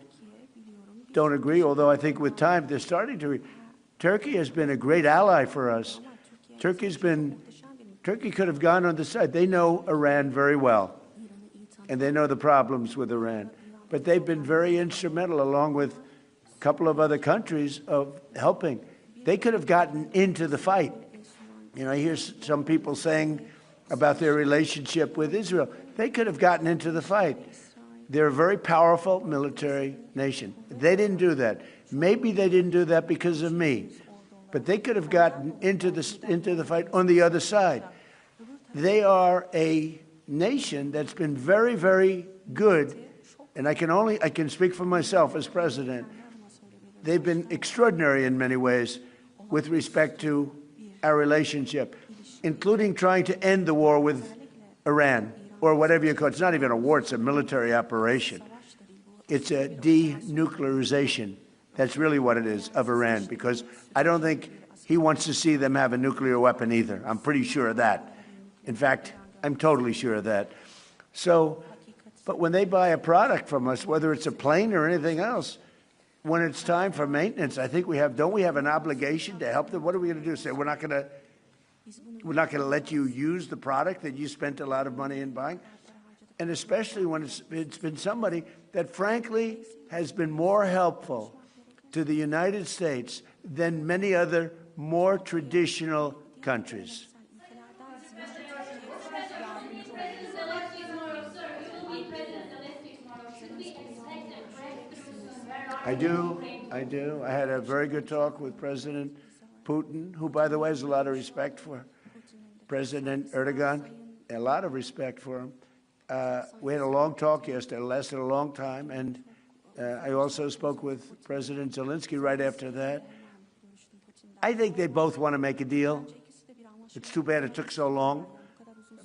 don't agree, although I think with time they're starting to. Turkey has been a great ally for us. Turkey could have gone on the side. They know Iran very well, and they know the problems with Iran. But they've been very instrumental, along with a couple of other countries, of helping. They could have gotten into the fight. You know, I hear some people saying about their relationship with Israel. They could have gotten into the fight. They're a very powerful military nation. They didn't do that. Maybe they didn't do that because of me, but they could have gotten into the fight on the other side. They are a nation that's been very, very good, and I can speak for myself as president. They've been extraordinary in many ways with respect to our relationship, including trying to end the war with Iran, or whatever you call it. It's not even a war, it's a military operation. It's a denuclearization. That's really what it is, of Iran, because I don't think he wants to see them have a nuclear weapon either. I'm pretty sure of that. In fact, I'm totally sure of that. So, but when they buy a product from us, whether it's a plane or anything else, when it's time for maintenance, I think don't we have an obligation to help them? What are we going to do? Say we're not going to let you use the product that you spent a lot of money in buying? And especially when it's been somebody that frankly has been more helpful to the United States than many other more traditional countries. I do. I had a very good talk with President Putin, who, by the way, has a lot of respect for President Erdogan, a lot of respect for him. We had a long talk yesterday. It lasted a long time. And I also spoke with President Zelensky right after that. I think they both want to make a deal. It's too bad it took so long.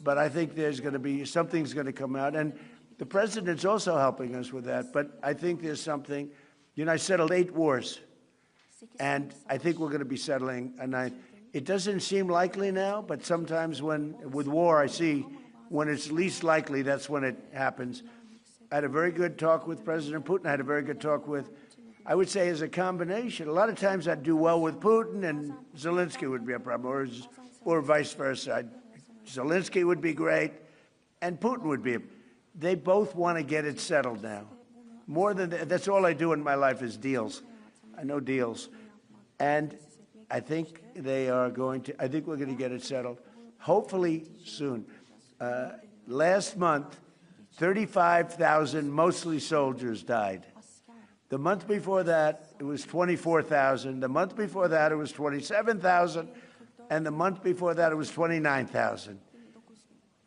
But I think there's going to be something's going to come out. And the president's also helping us with that. But I think there's something. You know, I settled 8 wars. And I think we're going to be settling a 9th. It doesn't seem likely now, but sometimes with war, I see when it's least likely, that's when it happens. I had a very good talk with President Putin. I had a very good talk with, I would say, as a combination. A lot of times I'd do well with Putin and Zelensky would be a problem, or vice versa. Zelensky would be great and Putin would be. They both want to get it settled now. More than that, that's all I do in my life is deals. I know deals. And I think I think we're going to get it settled, hopefully soon. Last month, 35,000, mostly soldiers, died. The month before that, it was 24,000. The month before that, it was 27,000. And the month before that, it was 29,000.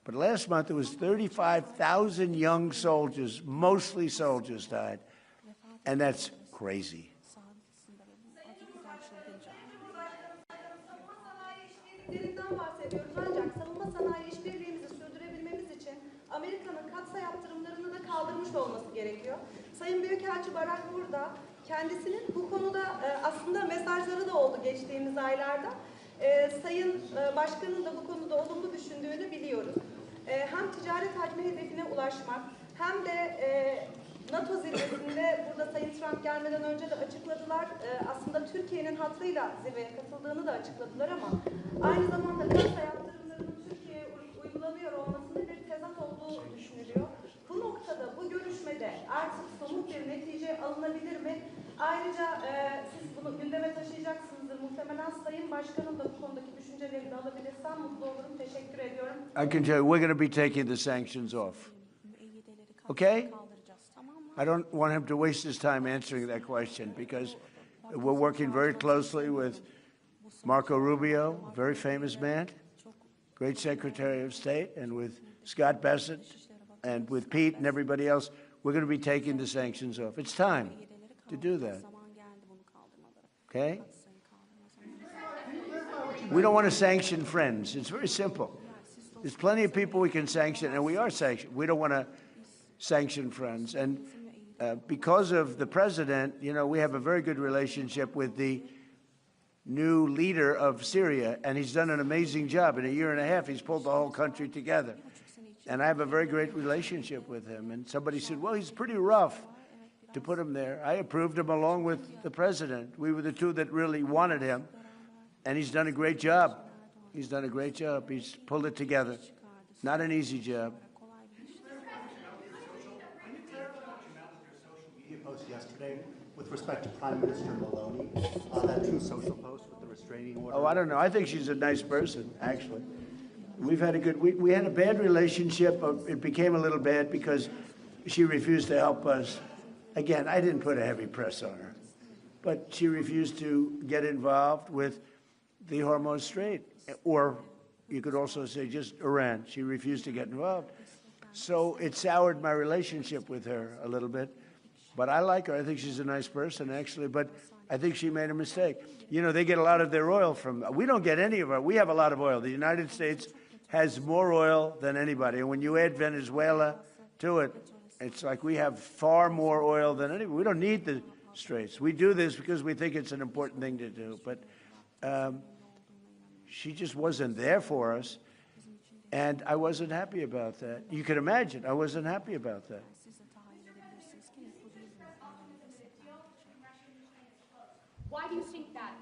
But last month, it was 35,000 young soldiers, mostly soldiers, died. And that's crazy. Bahsediyoruz ancak savunma sanayi işbirliğimizi sürdürebilmemiz için Amerika'nın katsa yaptırımlarını da kaldırmış olması gerekiyor. Sayın Büyükelçi Barak burada kendisinin bu konuda aslında mesajları da oldu geçtiğimiz aylarda. Sayın Başkan'ın da bu konuda olumlu düşündüğünü biliyoruz. Hem ticaret hacmi hedefine ulaşmak hem de Nato zirvesinde burada Sayın Trump gelmeden önce de açıkladılar. Aslında Türkiye'nin hattıyla zirveye katıldığını da açıkladılar ama aynı zamanda katsa yaptırımlarının Türkiye'ye uygulanıyor olmasının bir tezat olduğu düşünülüyor. Bu noktada, bu görüşmede artık somut bir netice alınabilir mi? Ayrıca siz bunu gündeme taşıyacaksınızdır. Muhtemelen Sayın Başkan'ın da bu konudaki düşünceleri de alabilirsem mutlu olurum. Teşekkür ediyorum. I can tell you, we're going to be taking the sanctions off. Okay? I don't want him to waste his time answering that question because we're working very closely with Marco Rubio, a very famous man, great Secretary of State, and with Scott Bessent, and with Pete and everybody else. We're going to be taking the sanctions off. It's time to do that. Okay? We don't want to sanction friends. It's very simple. There's plenty of people we can sanction, and we are sanctioned. We don't want to sanction friends. And because of the president, you know, we have a very good relationship with the new leader of Syria, and he's done an amazing job. In a year and a half, he's pulled the whole country together. And I have a very great relationship with him. And somebody said, well, he's pretty rough to put him there. I approved him along with the president. We were the two that really wanted him. And he's done a great job. He's done a great job. He's pulled it together. Not an easy job. Post yesterday with respect to Prime Minister Maloney, that True Social post with the restraining order. Oh, I don't know. I think she's a nice person, actually. We've had a good, we had a bad relationship. It became a little bad because she refused to help us. Again, I didn't put a heavy press on her, but she refused to get involved with the Hormuz Strait, or you could also say just Iran. She refused to get involved. So it soured my relationship with her a little bit. But I like her. I think she's a nice person, actually. But I think she made a mistake. You know, they get a lot of their oil from, we don't get any of our, we have a lot of oil. The United States has more oil than anybody. And when you add Venezuela to it, it's like we have far more oil than anybody. We don't need the straits. We do this because we think it's an important thing to do. But she just wasn't there for us. And I wasn't happy about that. You can imagine, I wasn't happy about that. Why do you think that?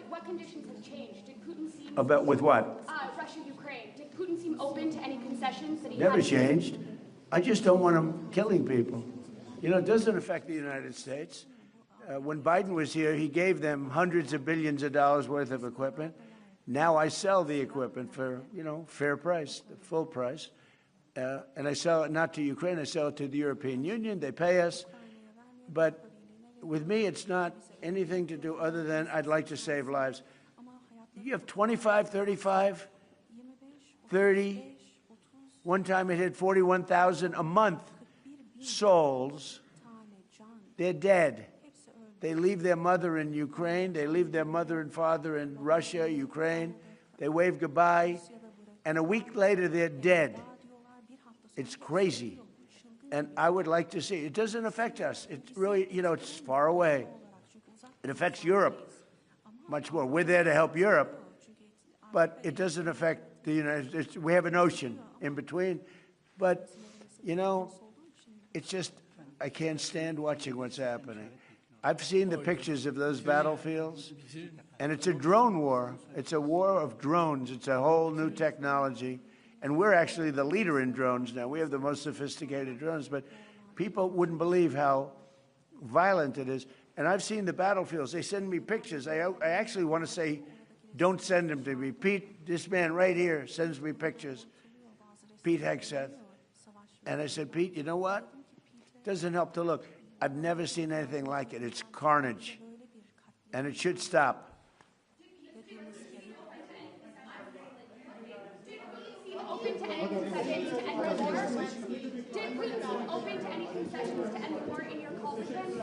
What conditions have changed? Did Putin seem... About with what? Russia, Ukraine. Did Putin seem open to any concessions that he Never had? changed. I just don't want him killing people. You know, it doesn't affect the United States. When Biden was here, he gave them hundreds of billions of dollars worth of equipment. Now I sell the equipment for, you know, fair price, the full price. And I sell it not to Ukraine, I sell it to the European Union. They pay us. But with me, it's not anything to do other than I'd like to save lives. You have 25, 35, 30. One time it hit 41,000 a month souls. They're dead. They leave their mother in Ukraine. They leave their mother and father in Russia, Ukraine. They wave goodbye. And a week later, they're dead. It's crazy. And I would like to see. It doesn't affect us. It's really, you know, it's far away. It affects Europe much more. We're there to help Europe. But it doesn't affect the United States. We have an ocean in between. But, you know, it's just, I can't stand watching what's happening. I've seen the pictures of those battlefields, and it's a drone war. It's a war of drones. It's a whole new technology. And we're actually the leader in drones now. We have the most sophisticated drones, but people wouldn't believe how violent it is. And I've seen the battlefields. They send me pictures. I actually want to say, don't send them to me. Pete, this man right here sends me pictures. Pete Hegseth. And I said, Pete, you know what? Doesn't help to look. I've never seen anything like it. It's carnage. And it should stop. Open to any concessions to end the war? Did Putin seem open to any concessions to end the war in your call with him?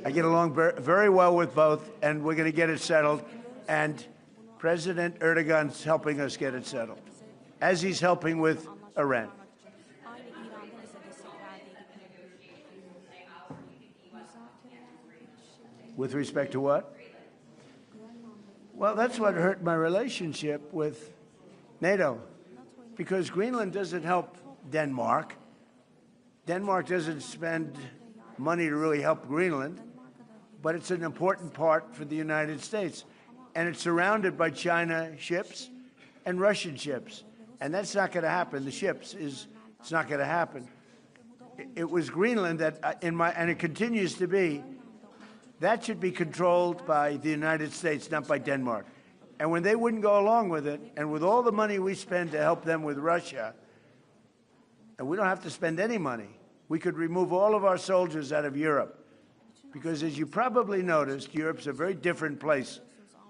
I get along very well with both, and we're going to get it settled. And President Erdogan's helping us get it settled, as he's helping with Iran. With respect to what? Well, that's what hurt my relationship with NATO, because Greenland doesn't help Denmark. Denmark doesn't spend money to really help Greenland, but it's an important part for the United States. And it's surrounded by China ships and Russian ships. And that's not going to happen. The ships it's not going to happen. It was Greenland that, and it continues to be, that should be controlled by the United States, not by Denmark. And when they wouldn't go along with it, and with all the money we spend to help them with Russia, and we don't have to spend any money, we could remove all of our soldiers out of Europe. Because as you probably noticed, Europe's a very different place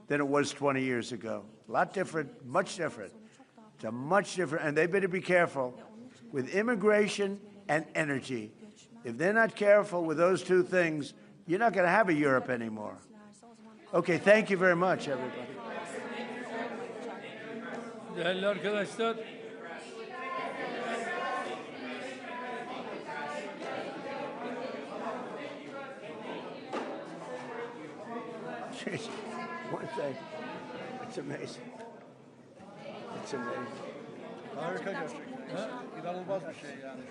than it was 20 years ago. A lot different, much different. It's a much different, and they better be careful with immigration and energy. If they're not careful with those two things, you're not going to have a Europe anymore. Okay, thank you very much, everybody. Değerli arkadaşlar, One thing, it's amazing. It's amazing. Harika gerçekten. İnanılmaz bir şey yani.